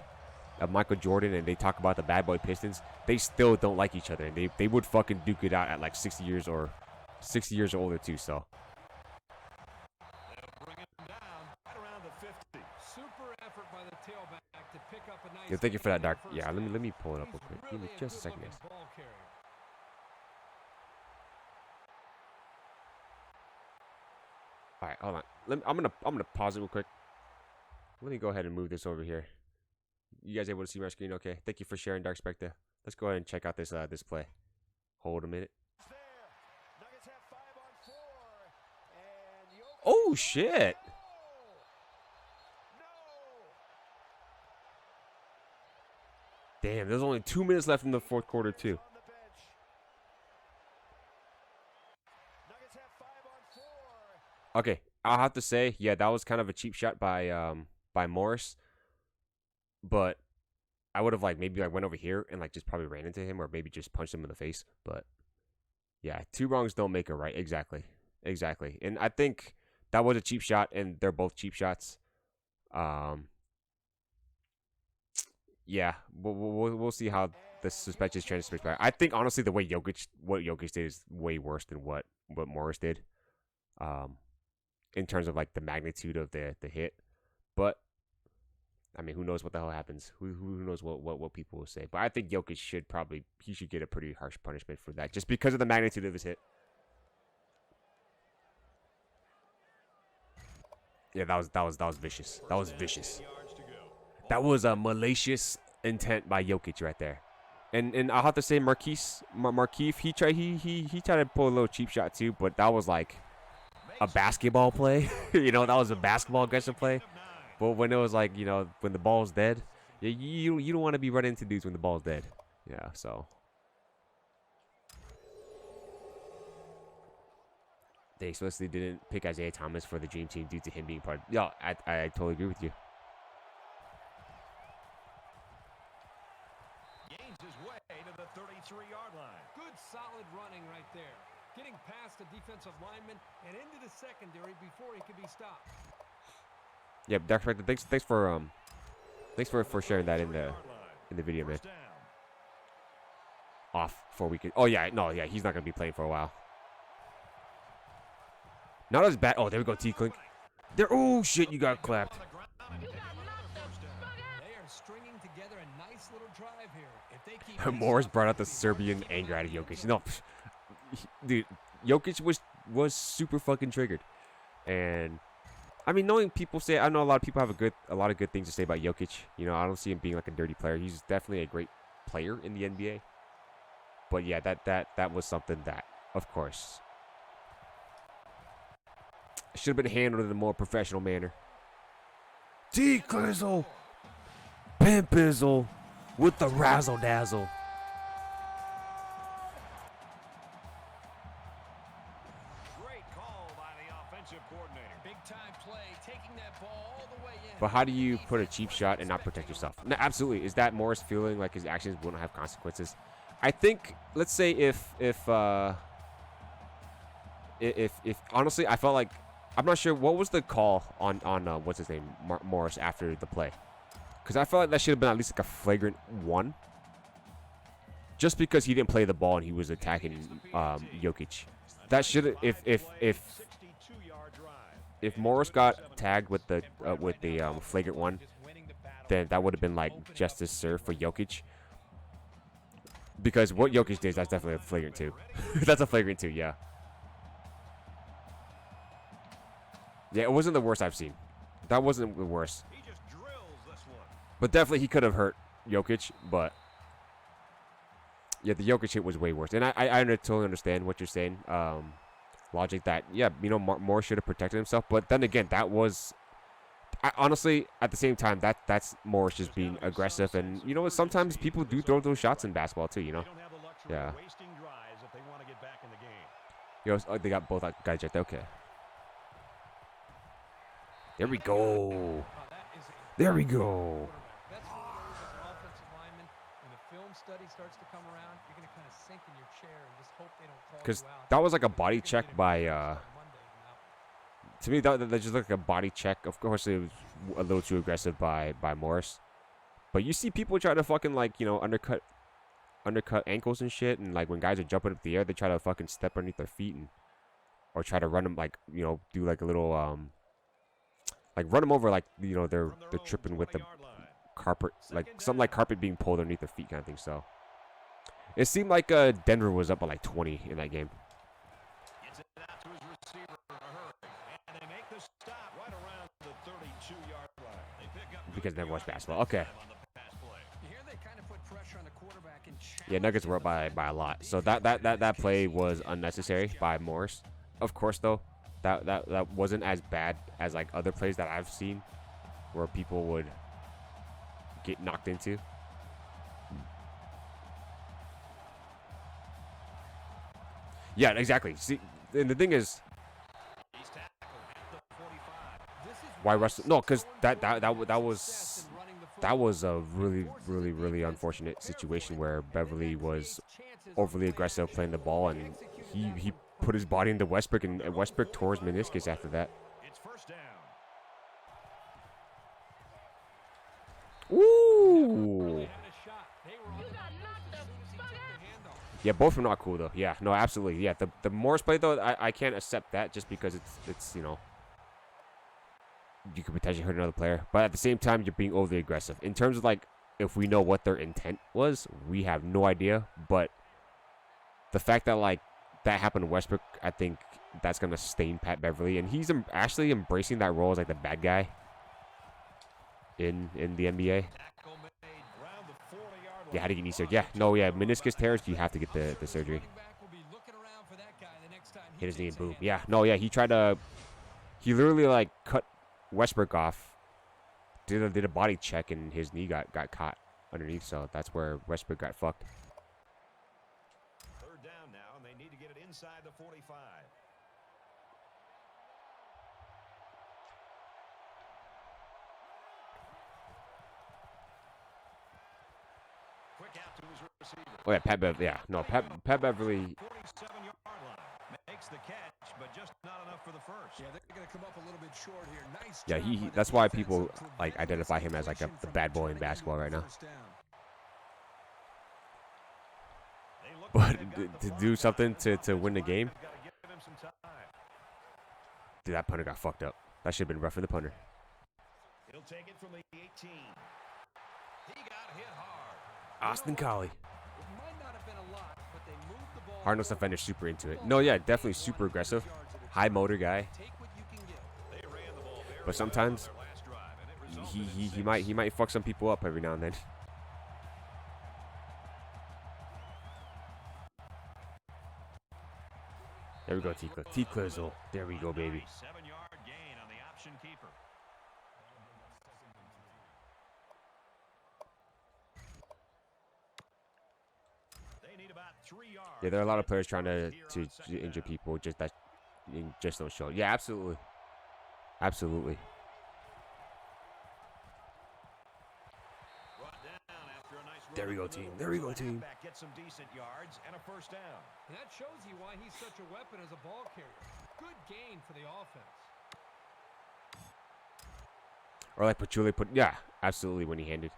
of Michael Jordan and they talk about the bad boy Pistons, they still don't like each other, and they would fucking duke it out at like 60 years or older too. So yeah, thank you for that, Dark. Yeah, let me pull it up real quick. Give me just a second, guys. All right, hold on. I'm gonna pause it real quick. Let me go ahead and move this over here. You guys able to see my screen? Okay. Thank you for sharing, Dark Spectre. Let's go ahead and check out this this play. Hold a minute. Oh shit! Damn, there's only 2 minutes left in the fourth quarter too. Okay, I'll have to say, yeah, that was kind of a cheap shot by Morris. But I would have maybe went over here and just probably ran into him, or maybe just punched him in the face. But yeah, two wrongs don't make a right. Exactly. And I think that was a cheap shot, and they're both cheap shots. Yeah, we'll see how the suspension transfers back. I think honestly, what Jokic did is way worse than what Morris did. In terms of the magnitude of the hit, but I mean, who knows what the hell happens? Who knows what people will say? But I think Jokic should get a pretty harsh punishment for that, just because of the magnitude of his hit. Yeah, that was vicious. That was vicious. That was a malicious intent by Jokic right there. And I'll have to say, Markieff, he tried to pull a little cheap shot too, but that was like a basketball play. You know, that was a basketball aggressive play. But when it was when the ball's dead, you don't want to be running into dudes when the ball's dead. Yeah, so. They explicitly didn't pick Isaiah Thomas for the Dream Team due to him being part of... Yeah, I totally agree with you. Gains his way to the 33-yard line. Good solid running right there. Getting past the defensive lineman and into the secondary before he could be stopped. Yeah, Dr. Thanks for sharing that in the video, man. Off for a weekend. Oh yeah, no, yeah, he's not gonna be playing for a while. Not as bad. Oh, there we go, T-Clink. There. Oh shit, you got clapped. They are stringing together a nice little drive here. If they keep Morris brought out the Serbian anger out of Jokic. No, dude, Jokic was super fucking triggered, and I mean, knowing people say, I know a lot of people have a lot of good things to say about Jokic. You know, I don't see him being like a dirty player. He's definitely a great player in the NBA. But yeah, that was something that, of course, should have been handled in a more professional manner. T-Clizzle, Pimpizzle, with the razzle dazzle. But how do you put a cheap shot and not protect yourself? No, absolutely. Is that Morris feeling like his actions won't have consequences? I think, let's say if honestly, I felt like, I'm not sure what was the call on what's his name, Morris, after the play, because I felt like that should have been at least like a flagrant 1, just because he didn't play the ball and he was attacking Jokic. That should, if if Morris got tagged with the flagrant one, then that would have been like justice served for Jokic. Because what Jokic did, that's definitely a flagrant 2. That's a flagrant 2, yeah. Yeah, it wasn't the worst I've seen. That wasn't the worst. He just drills this one. But definitely he could have hurt Jokic, but yeah, the Jokic hit was way worse. And I totally understand what you're saying. Logic that, yeah, you know, Morris should have protected himself. But then again, that was... honestly, at the same time, that's Morris just being aggressive. And, you know, sometimes people do throw those shots in basketball too, you know? Yeah. You know, oh, they got both guys right there. Okay. There we go. There we go. That's one of those as an offensive lineman, when the film study starts to come around, you're going to kind of sink in your chair and just hope they don't call Because you out. that was like a body check by, to me, that just looked like a body check. Of course, it was a little too aggressive by Morris. But you see people try to fucking, like, you know, undercut ankles and shit. And, like, when guys are jumping up the air, they try to fucking step underneath their feet. Or try to run them, like, you know, do, like, a little, like, run them over, like, you know, they're tripping with the carpet. Like, something like carpet being pulled underneath their feet kind of thing, so. It seemed like Denver was up by, like, 20 in that game. Gets it out to his receiver in a hurry. And they make the stop right around the 32-yard line. They pick up Because I never watched basketball. Okay. on the pass play. Here they kind of put pressure on the quarterback and Yeah, Nuggets were up by a lot. So that play was unnecessary by Morris. Of course, though, that wasn't as bad as like other plays that I've seen, where people would get knocked into. Yeah, exactly. See, and the thing is, He's tackled at the 45. why Russell? No, because that was a really unfortunate situation where Beverly was overly aggressive playing the ball, and he put his body into Westbrook, and Westbrook tore his meniscus after that. It's first down. Ooh. Yeah, both were not cool though. Yeah, no, absolutely. Yeah, the Morris play though, I can't accept that just because it's you know, you could potentially hurt another player, but at the same time you're being overly aggressive. In terms of like if we know what their intent was, we have no idea. But the fact that like that happened to Westbrook, I think that's gonna stain Pat Beverly, and he's actually embracing that role as like the bad guy in the NBA. Yeah, how to get knee surgery. Yeah, no, yeah, meniscus tears, you have to get the surgery. Hit his knee and boom. Yeah, no, yeah, he literally like cut Westbrook off, did a body check, and his knee got caught underneath, so that's where Westbrook got fucked. Third down now, and they need to get it inside the 45. Quick out to his receiver. Oh yeah, Pat Beverly. Yeah, no, Pat Beverly. 47-yard line. Makes the catch, but just not enough for the first. Yeah, they're going to come up a little bit short here. Nice Yeah, job by that's the why defense people to like prevent identify this him as like situation the from bad boy in turning into basketball a right now. first down. They look But like they've got to the do ball. something to win the game, Gotta give him some time. dude, that punter got fucked up. That should have been rough for the punter. He'll take it from the 18. He got hit hard. Austin Collie. It might not have been a lot, but they moved the ball Cardinals defender super into it. No, yeah, definitely super aggressive. High motor guy. Take what you can get. They ran the ball very But sometimes well on their last drive, and it resulted in he six. might fuck some people up every now and then. There we go, Tikla. Tiklazel. There we go, baby. Nice 7-yard gain on the option keeper. They need about 3 yards. Yeah, there are a lot of players trying to injure people, just don't show. Yeah, absolutely. Absolutely. Brought down after a nice run There we up go, the team. middle. There we go, The team. halfback gets some decent yards and a first down. And that shows you why he's such a weapon as a ball carrier. Good gain for the offense. Or like Pachuli yeah, absolutely when he handed.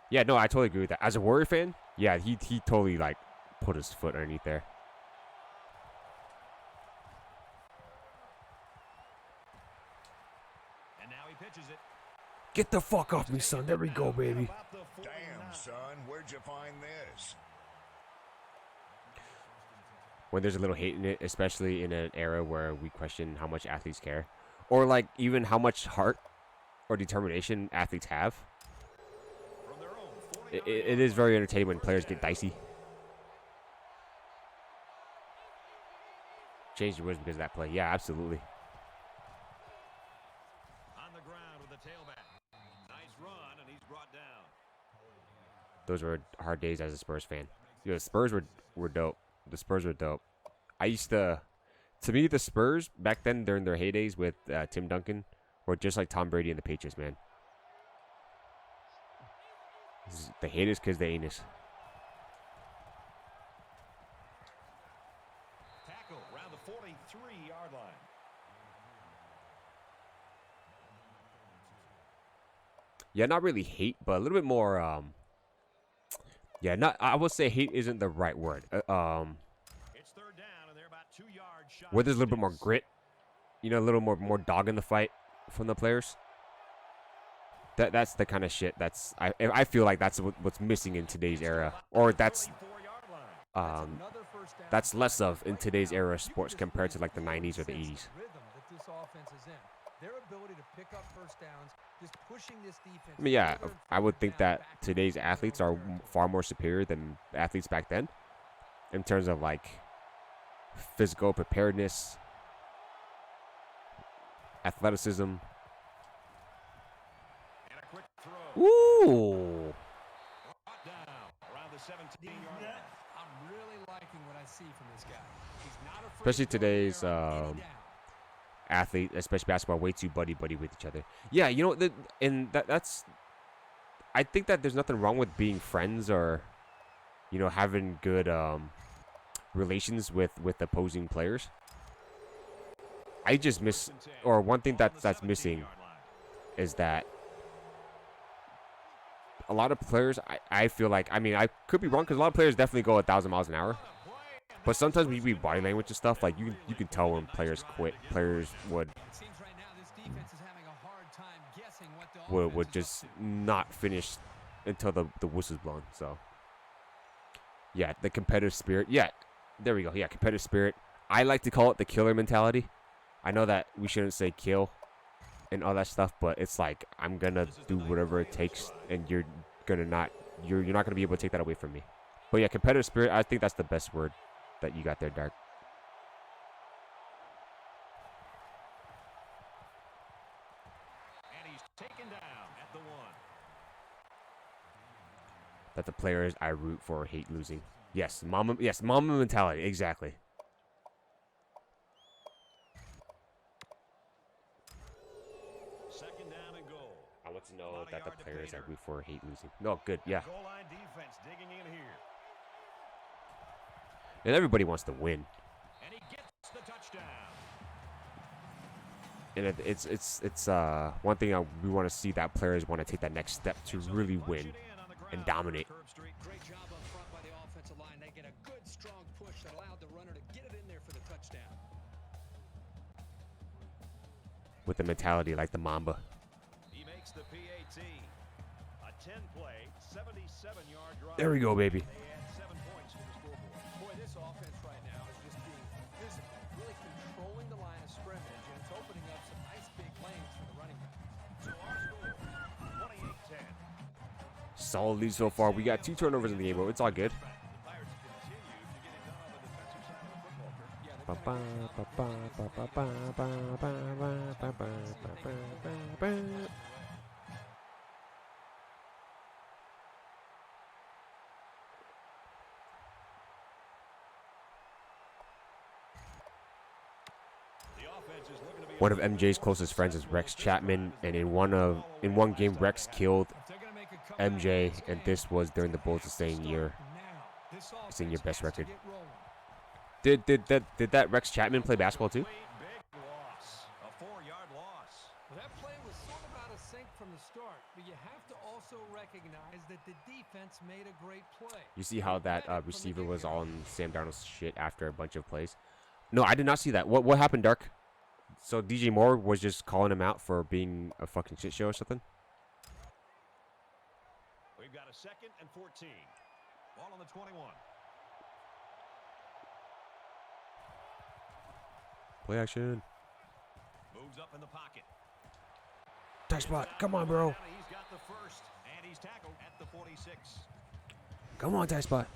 Yeah, no, I totally agree with that. As a Warrior fan, yeah, he totally like put his foot underneath there. pitches it. Get the fuck off me, son. There we go, baby. Damn, son, where'd you find this? When there's a little hate in it, especially in an era where we question how much athletes care, or like even how much heart or determination athletes have. From their own It is very entertaining when players get dicey. Change your words because of that play. Yeah, absolutely. on the ground with the tailback. Nice run, and he's brought down. Those were hard days as a Spurs fan. You know, the Spurs were dope. The Spurs were dope. I used to me, the Spurs back then during their heydays with Tim Duncan were just like Tom Brady and the Patriots, man. They hate us because they ain't us. Tackle around the 43-yard line. Yeah, not really hate, but a little bit more. Yeah, not. I would say hate isn't the right word. It's third down, and they're about 2 yards shy. Where there's a little bit more grit, you know, a little more dog in the fight from the players. That's the kind of shit I feel like that's what's missing in today's era, or that's less of in today's era of sports compared to like the 90s or the 80s. Their ability to pick up first downs, just pushing this defense. I mean, yeah, I would think that today's athletes are far more superior than athletes back then in terms of like physical preparedness, athleticism. And a quick throw. Ooh. Brought down around the 17-yard line. I'm really liking what I see from this guy. He's not afraid Especially to go today's there on any down. athlete, especially basketball, way too buddy with each other. Yeah, you know, that's. I think that there's nothing wrong with being friends or, you know, having good relations with opposing players. I just miss, or one thing that's missing, is that a lot of players. I feel like, I mean, I could be wrong because a lot of players definitely go 1,000 miles an hour. But sometimes when you read body language and stuff, like you can tell when players quit. Players would just not finish until the whistle's blown. So yeah, the competitive spirit. Yeah, there we go. Yeah, competitive spirit. I like to call it the killer mentality. I know that we shouldn't say kill and all that stuff, but it's like I'm gonna do whatever it takes, and you're not gonna be able to take that away from me. But yeah, competitive spirit. I think that's the best word that you got there, Dark. And he's taken down at the 1. That the players I root for hate losing. Yes, mama mentality, exactly. Second down and goal. I want to know that the players I root for hate losing. No, good, yeah. Goal line defense digging in here. And everybody wants to win. And he gets the touchdown. And it's one thing we want to see, that players want to take that next step to really win and dominate. Great job up front by the offensive line. They get a good strong push that allowed the runner to get it in there for the touchdown. With the mentality like the Mamba. He makes the PAT. A 10-play, 77-yard drive. There we go, baby. They add 7 points to the scoreboard. Boy, this offense right now is just being physical, really controlling the line of scrimmage, and it's opening up some nice big lanes for the running back. So our score, 28-10. Solid lead so far. We got 2 turnovers in the game, but it's all good. The Pirates continue to get it done on the defensive side of the football. The offense is looking to be One of MJ's closest friends is Rex Chapman, and in one game Rex killed MJ, and this was during the Bulls' same year. It's in your best record. Did that Rex Chapman play basketball too? big loss, a 4-yard loss. Well, that play was sort of out of sync from the start, but you have to also recognize that the defense made a great play. You see how that receiver was on Sam Darnold's shit after a bunch of plays? No, I did not see that. What happened, Dark? So DJ Moore was just calling him out for being a fucking shit show or something? We've got a 2nd and 14. Ball on the 21. Play action. Moves up in the pocket. Tight spot. Come on, bro. He's got the first, and he's tackled at the 46. Come on, tight spot.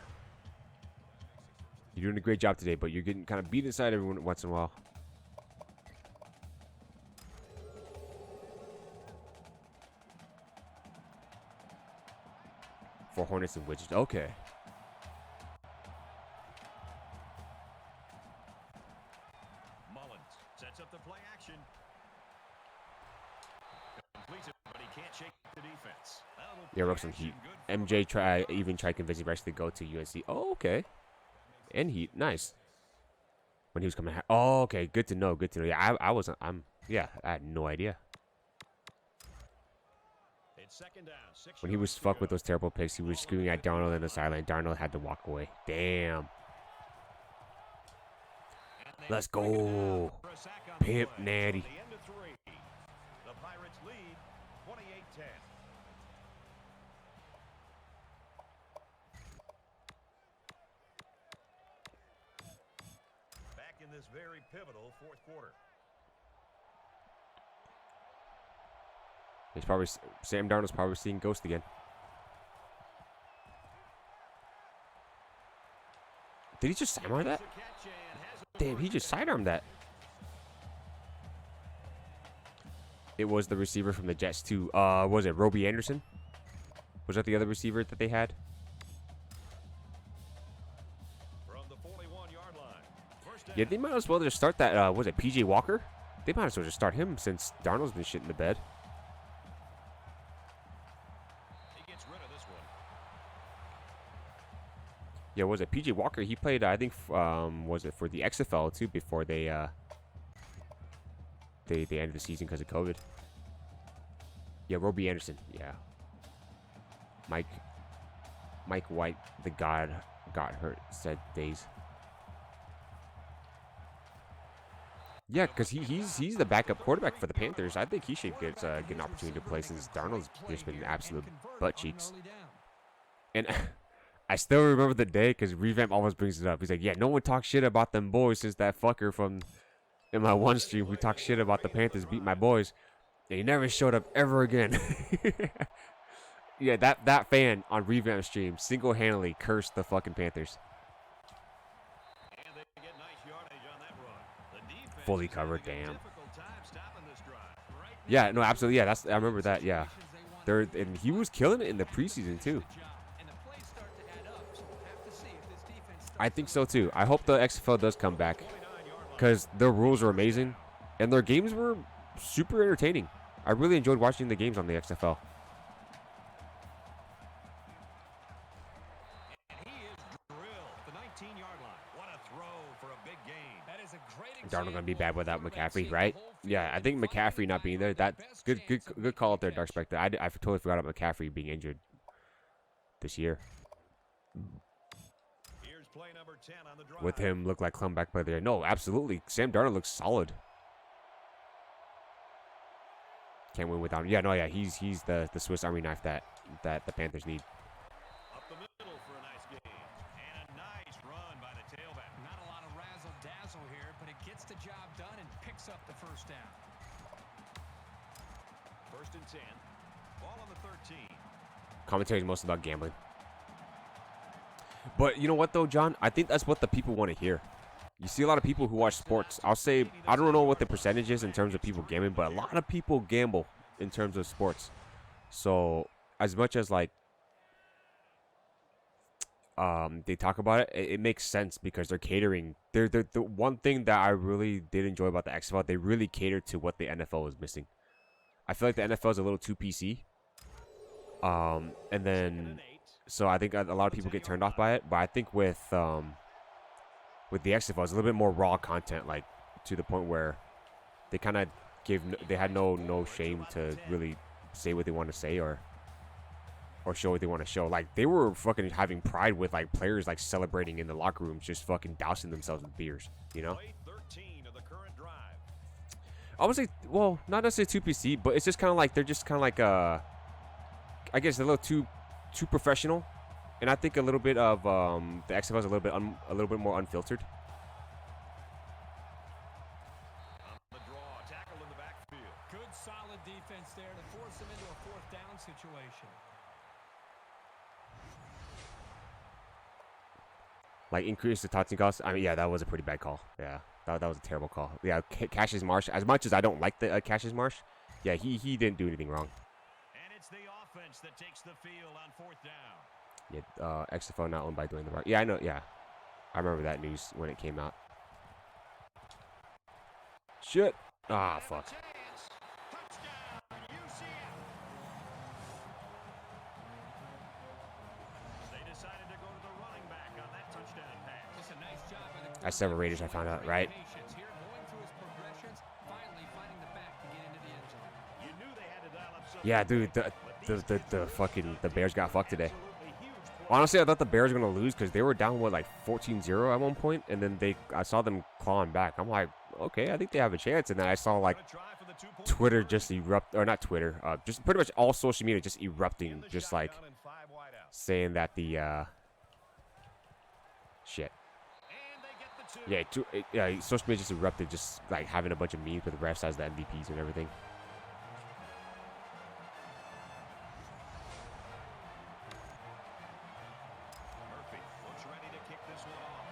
You're doing a great job today, but you're getting kind of beat inside every once in a while. For Hornets and Widgets. Okay. Mullins sets up the play action. Completes it, but he can't shake the defense. Yeah, rub some heat. MJ even tried convincing Bryce to go to UNC. Oh, okay. And Heat, nice. When he was coming, oh, okay, good to know, good to know. Yeah, I had no idea. It's 2nd down. 6 When he was fucked with those terrible picks, he was screaming at Darnold in the sideline. Darnold had to walk away. Damn. Let's go. Pimp Natty. The end of 3. The Pirates lead 28-10. Back in this very pivotal 4th quarter. He's probably Sam Darnold's probably seeing Ghost again. Did he just sidearm that? Damn, he just sidearmed that. It was the receiver from the Jets too. Was it Roby Anderson? Was that the other receiver that they had? From the 41-yard line. Yeah, they might as well just start that. Was it PJ Walker? They might as well just start him since Darnold's been shit in the bed. He gets rid of this one. Yeah, was it PJ Walker? He played, I think, was it for the XFL too before they ended the season because of COVID. Yeah, Roby Anderson. Yeah. Mike White, the god, got hurt. Said days. Yeah, because he's the backup quarterback for the Panthers. I think he should get an opportunity to play since Darnold's just been absolute butt cheeks. And I still remember the day because Revamped always brings it up. He's like, yeah, no one talks shit about them boys since that fucker from in my one stream who talked shit about the Panthers beat my boys. And he never showed up ever again. Yeah, that fan on Revamp stream single-handedly cursed the fucking Panthers. And they get nice yardage on that run. The defense Fully is covered, having a damn. difficult time stopping this drive. Right Yeah, no, absolutely. Yeah, I remember that. Yeah, and he was killing it in the preseason too. I think so too. I hope the XFL does come back because their rules are amazing and their games were super entertaining. I really enjoyed watching the games on the XFL. And he is drilled at the 19-yard line. What a throw for a big game. That is a great Darnold gonna be bad without McCaffrey, right? Yeah, I think McCaffrey not being there. That's good call up there, Dark Spectre. I totally forgot about McCaffrey being injured this year. Here's play number 10 on the drive. With him look like comeback player there. No, absolutely. Sam Darnold looks solid. Can't win without him. Yeah, no, yeah, he's the Swiss Army knife that the Panthers need. Up the middle for a nice game. And a nice run by the tailback. Not a lot of razzle-dazzle here, but it gets the job done and picks up the first down. 1st and 10. Ball on the 13. Commentary is mostly about gambling. But you know what though, John? I think that's what the people want to hear. You see a lot of people who watch sports. I'll say, I don't know what the percentage is in terms of people gambling, but a lot of people gamble in terms of sports. So as much as like they talk about it, it makes sense because they're catering. They're the one thing that I really did enjoy about the XFL, they really catered to what the NFL was missing. I feel like the NFL is a little too PC. And then so I think a lot of people get turned off by it, but I think with the XFL, it's a little bit more raw content, like to the point where they kind of they had no shame to really say what they want to say or show what they want to show. Like they were fucking having pride with like players like celebrating in the locker rooms, just fucking dousing themselves with beers, you know. Play 13 of the current drive. I would say, well, not necessarily 2PC, but it's just kind of like they're just kind of like I guess a little too professional, and I think a little bit of the XFL is a little bit more unfiltered. The draw, tackle in the backfield. Good solid defense there to force him into a fourth down situation. Like increase the taunting cost. I mean, yeah, that was a pretty bad call. Yeah, that was a terrible call. Yeah, Cassius Marsh. As much as I don't like the Cassius Marsh, yeah, he didn't do anything wrong. And it's the offense that takes the field on fourth down. Yeah, XFL not owned by Dwayne The Rock. Yeah, I know. Yeah, I remember that news when it came out. Shit. Ah, fuck. Touchdown, UCF. They decided to go to the running back on that touchdown pass. Just a nice job by the That's 7 Raiders, I found out, right? Patience here, going through his progressions, finally finding the back to get into the end zone. You knew they had to dial up something. Yeah, dude, the fucking the Bears got fucked today. Honestly, I thought the Bears were gonna lose because they were down what, like 14-0 at one point, and then I saw them clawing back. I'm like, okay, I think they have a chance. And then I saw like Twitter just erupt, or not Twitter, just pretty much all social media just erupting, just like saying that the shit. Yeah, social media just erupted, just like having a bunch of memes with the refs as the MVPs and everything. Looks ready to kick this one off.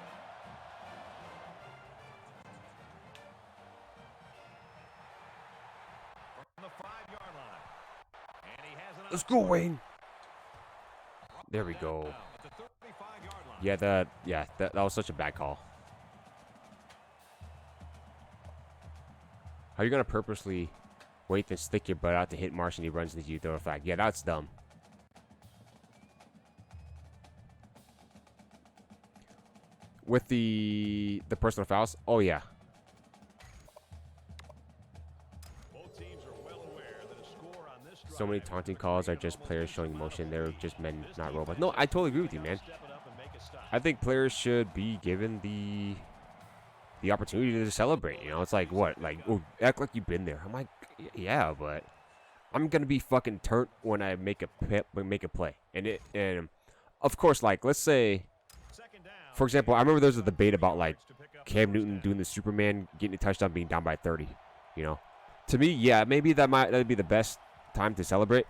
From the 5-yard line. And he has Let's go, Wayne. There we go. Yeah, that was such a bad call. How are you gonna purposely wait to stick your butt out to hit Marsh and he runs into you, throw a flag? Yeah, that's dumb. With the personal fouls, oh yeah. So many taunting calls are just players showing emotion. They're just men, not robots. No, I totally agree with you, man. I think players should be given the opportunity to celebrate. You know, it's like what, like, oh, act like you've been there. I'm like, yeah, but I'm gonna be fucking turnt when I make a play. And of course, like, let's say, for example, I remember there was a debate about like Cam Newton doing the Superman, getting a touchdown, being down by 30. You know, to me, yeah, maybe that'd be the best time to celebrate,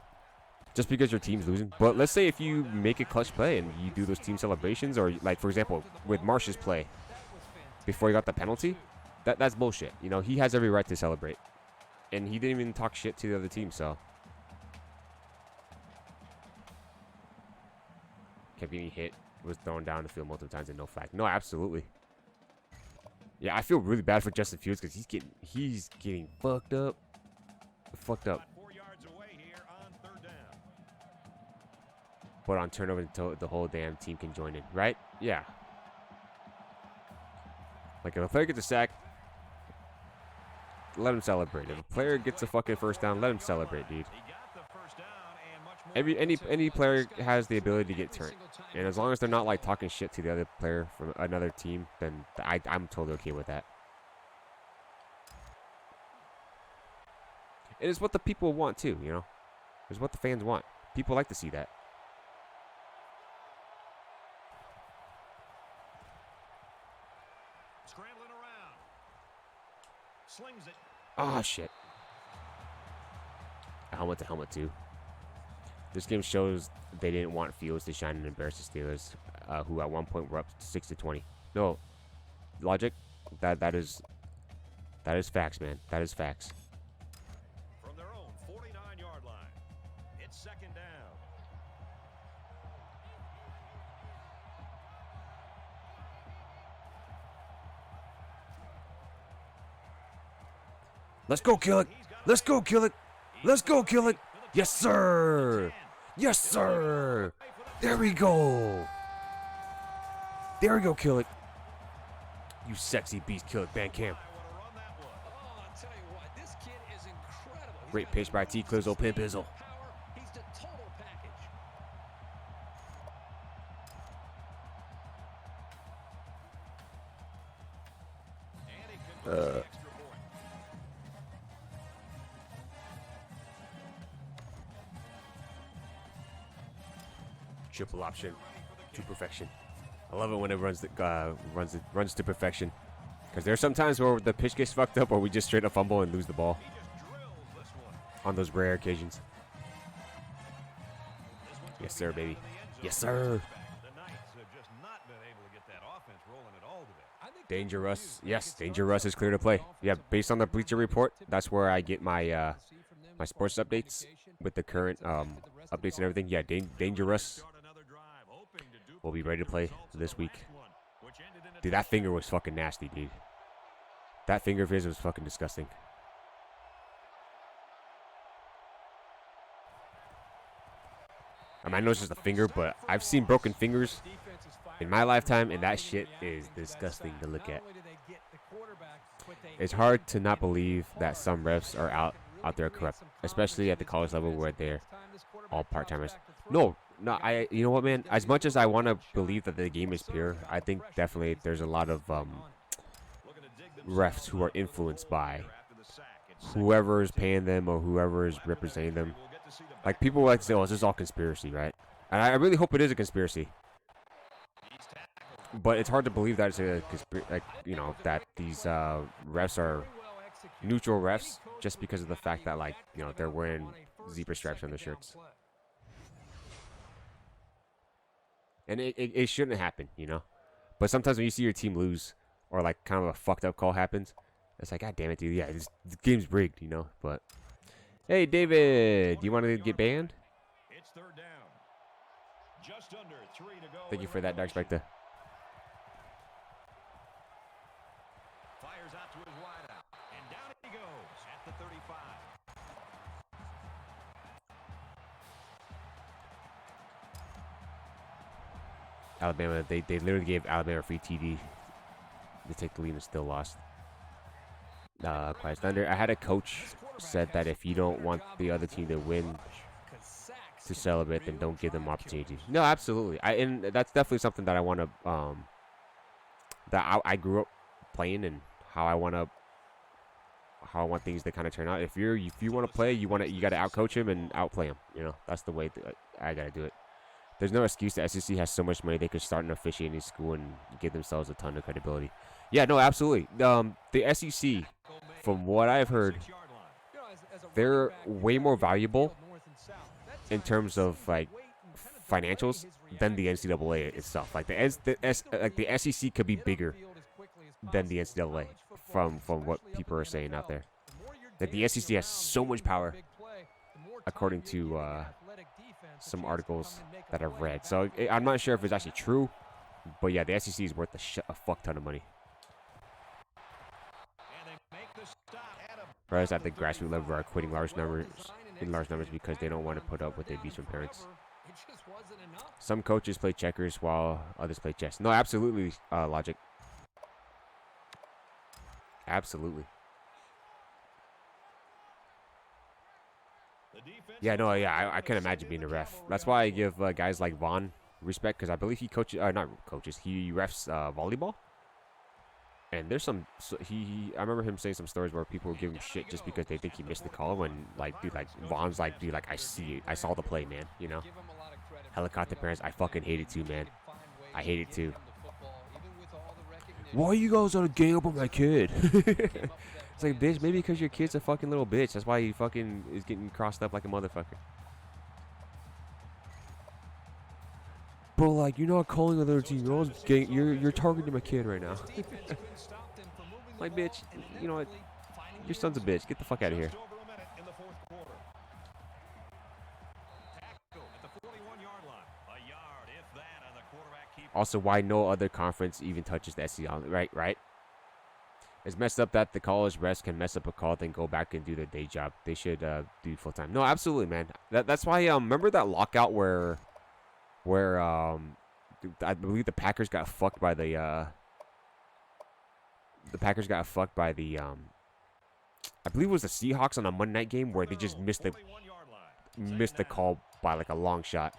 just because your team's losing. But let's say if you make a clutch play and you do those team celebrations, or like for example with Marsh's play before he got the penalty, that's bullshit. You know, he has every right to celebrate, and he didn't even talk shit to the other team. So kept getting hit, was thrown down the field multiple times and no flag. No, absolutely. Yeah, I feel really bad for Justin Fields because he's getting fucked up. But on turnover until the whole damn team can join in, right? Yeah. Like if a player gets a sack, let him celebrate. If a player gets a fucking first down, let him celebrate, dude. Any player has the ability to get turned, and as long as they're not like talking shit to the other player from another team, then I'm totally okay with that. And it's what the people want too, you know. It's what the fans want. People like to see that. Scrambling around. Slings it. Oh shit. Helmet to helmet too. This game shows they didn't want Fields to shine and embarrass the Steelers, who at one point were up 6-20. No, logic. That is facts, man. That is facts. From their own 49-yard line, it's second down. Let's go kill it. Let's go kill it. Let's go kill it. Yes, sir. Yes, sir. There we go. There we go, kill it. You sexy beast, kill it, Bandcamp. Great pitch by T. Clizzle, Pimp Izzle. triple option to perfection. I love it when it runs to perfection. Because there's some times where the pitch gets fucked up or we just straight up fumble and lose the ball. On those rare occasions. Yes, sir, baby. Yes, sir. Danger Russ. Yes, Danger Russ is clear to play. Yeah, based on the Bleacher Report, that's where I get my my sports updates with the current updates and everything. Yeah, Danger Russ will be ready to play this week. Dude, that finger was fucking nasty, dude. That finger of his was fucking disgusting. I mean, I know it's just a finger, but I've seen broken fingers in my lifetime, and that shit is disgusting to look at. It's hard to not believe that some refs are out there corrupt, especially at the college level where they're all part-timers. No, you know what, man? As much as I want to believe that the game is pure, I think definitely there's a lot of refs who are influenced by whoever is paying them or whoever is representing them. Like, people like to say, oh, this is all conspiracy, right? And I really hope it is a conspiracy. But it's hard to believe that it's a like, you know, that these refs are neutral refs just because of the fact that, like, you know, they're wearing zebra stripes on their shirts. And it shouldn't happen, you know? But sometimes when you see your team lose or, like, kind of a fucked up call happens, it's like, God damn it, dude. Yeah, this game's rigged, you know? But, hey, David, do you want to get banned? It's third down. Just under 3 to go. Thank you for that, Dark Spectre. Fires out to his wideout. And down he goes at the 35. Alabama, they literally gave Alabama free TD to take the lead and still lost. Quiet Thunder. I had a coach said that if you don't want the other team to win to celebrate, then don't give them opportunity. No, absolutely. And that's definitely something that I want to that I grew up playing, and how I want things to kind of turn out. If you want to play, you got to outcoach him and outplay him. You know, that's the way that I got to do it. There's no excuse. The SEC has so much money, they could start an officiating school and give themselves a ton of credibility. Yeah, no, absolutely. The SEC, from what I've heard, they're way more valuable in terms of, like, financials than the NCAA itself. Like, the SEC could be bigger than the NCAA from what people are saying out there. Like, the SEC has so much power, according to some articles that I've read. So I'm not sure if it's actually true, but yeah, the SEC is worth a fuck ton of money. Whereas at the grassroots level are quitting large numbers because they don't want to put up with the abuse from parents. Some coaches play checkers while others play chess. No, absolutely, Logic. Absolutely. Yeah, no, yeah, I can't imagine being a ref. That's why I give guys like Vaughn respect, because I believe he coaches, not coaches, he refs volleyball. And there's some, I remember him saying some stories where people would give him shit just because they think he missed the call, when, like, dude, like, Vaughn's like, dude, like, I see it. I saw the play, man, you know? Helicopter parents, I fucking hate it too, man. I hate it too. Why are you guys gonna gang up on my kid? It's like, bitch, maybe because your kid's a fucking little bitch. That's why he fucking is getting crossed up like a motherfucker. Bro, like, you're not calling other team. You're targeting my kid right now. Like, bitch, you know what? Your son's a bitch. Get the fuck out of here. Also, why no other conference even touches the SEC? Right? It's messed up that the college refs can mess up a call, then go back and do their day job. They should do full time. No, absolutely, man. That's why. Remember that lockout where I believe the Packers got fucked by the I believe it was the Seahawks on a Monday night game where they just missed the call by, like, a long shot,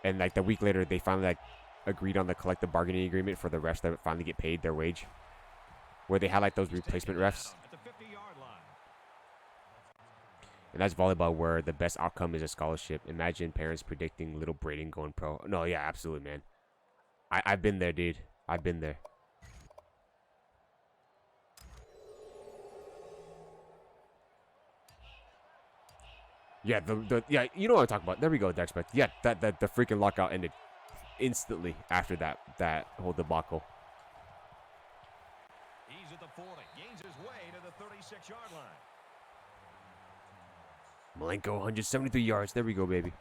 and, like, the week later they finally, like, agreed on the collective bargaining agreement for the refs that finally get paid their wage, where they had, like, those replacement refs. And that's volleyball where the best outcome is a scholarship. Imagine parents predicting little Braden going pro. No, yeah, absolutely, man. I've been there, dude. I've been there. Yeah, yeah, you know what I'm talking about. There we go, Dexpect. Yeah, the freaking lockout ended instantly after that whole debacle. He's at the 40, gains his way to the 36-yard line. Malenko, 173 yards. There we go, baby.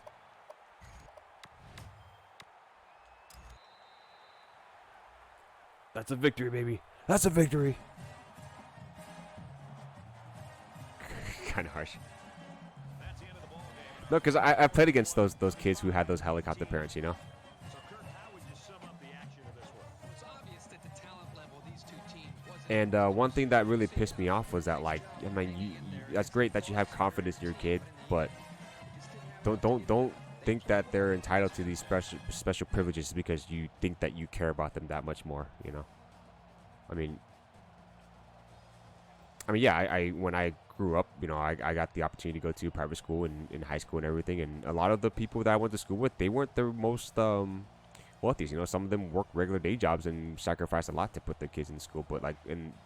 That's a victory, baby. That's a victory. Kind of harsh. That's the end of the ball game. No, because I played against those kids who had those helicopter parents, you know? So, Kurt, how would you sum up the action of this one? It's obvious that the talent level of these two teams wasn't. And one thing that really pissed me off was that, like, I mean, that's great that you have confidence in your kid, but don't think that they're entitled to these special privileges because you think that you care about them that much more, you know? I mean, yeah, I when I grew up, you know, I got the opportunity to go to private school and in high school and everything, and a lot of the people that I went to school with, they weren't the most wealthy. You know, some of them work regular day jobs and sacrifice a lot to put their kids in school. But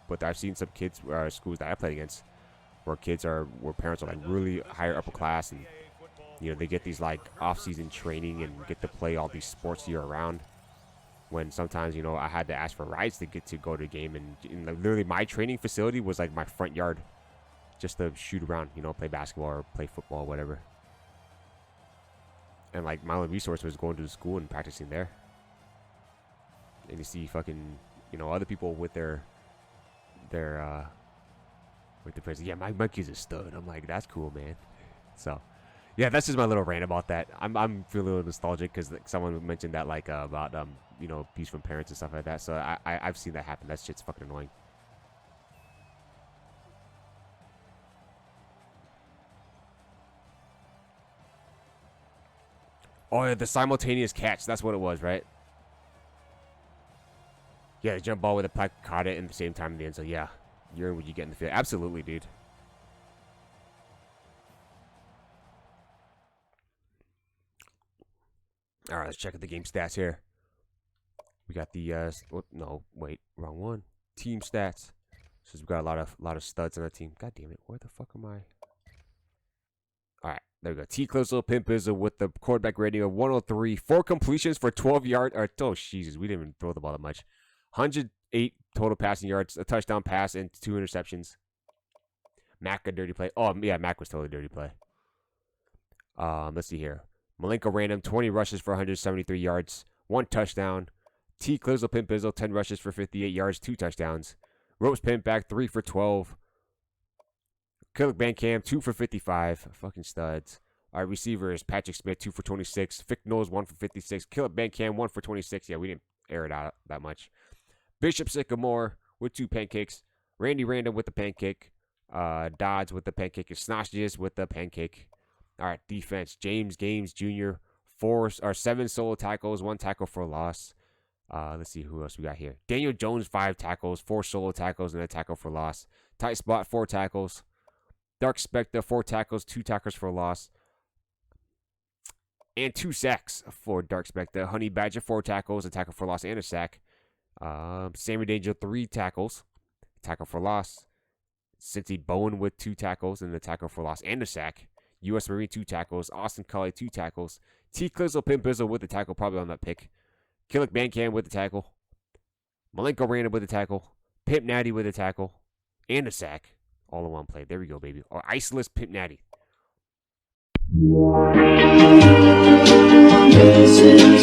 but I've seen some kids schools that I played against where parents are like really higher upper class, and you know they get these like off-season training and get to play all these sports year round. When sometimes, you know, I had to ask for rides to get to go to a game, and like, literally my training facility was like my front yard, just to shoot around, you know, play basketball or play football, whatever. And like my only resource was going to the school and practicing there. And you see fucking, you know, other people with their friends. Yeah, my kid's a stud. I'm like, that's cool, man. So, yeah, that's just my little rant about that. I'm feeling a little nostalgic because like, someone mentioned that like about you know, abuse from parents and stuff like that. So I've seen that happen. That shit's fucking annoying. Oh yeah, the simultaneous catch. That's what it was, right? Yeah, the jump ball with the puck caught it in the same time in the end. So yeah, you're in what you get in the field. Absolutely, dude. All right, let's check out the game stats here. We got the no, wait, wrong one. Team stats. Says we got a lot of studs on our team. God damn it, where the fuck am I? All right, there we go. T. Clizzle, Pimp Bizzle with the quarterback rating of 103. 4 completions for 12 yards. Oh, Jesus, we didn't even throw the ball that much. 108 total passing yards, a touchdown pass, and 2 interceptions. Mac, a dirty play. Oh, yeah, Mac was totally a dirty play. Let's see here. Malenko random, 20 rushes for 173 yards, 1 touchdown. T. Clizzle, Pimp Bizzle, 10 rushes for 58 yards, 2 touchdowns. Ropes Pimp back, 3 for 12. Killick Bandcam, 2 for 55. Fucking studs. Our receivers, Patrick Smith, 2 for 26. Vic Knowles, 1 for 56. Killick Bandcam, 1 for 26. Yeah, we didn't air it out that much. Bishop Sycamore with 2 pancakes. Randy Random with the pancake. Dodds with the pancake. Snoshes with the pancake. All right, defense. James Games Jr., 7 solo tackles, 1 tackle for loss. Let's see who else we got here. Daniel Jones, 5 tackles, 4 solo tackles, and a tackle for loss. Tight Spot, 4 tackles. Dark Spectre, 4 tackles, 2 tackles for loss. And 2 sacks for Dark Spectre. Honey Badger, 4 tackles, a tackle for loss, and a sack. Sammy Danger, 3 tackles, tackle for loss. Cincy Bowen with 2 tackles and a tackle for loss and a sack. U.S. Marine, 2 tackles. Austin Cully, 2 tackles. T. Clizzle, Pimp Bizzle with the tackle, probably on that pick. Killick Bandcam with the tackle. Malenko Random with the tackle. Pimp Natty with a tackle. And a sack. All in one play. There we go, baby. Or Iceless Pimp Natty. This is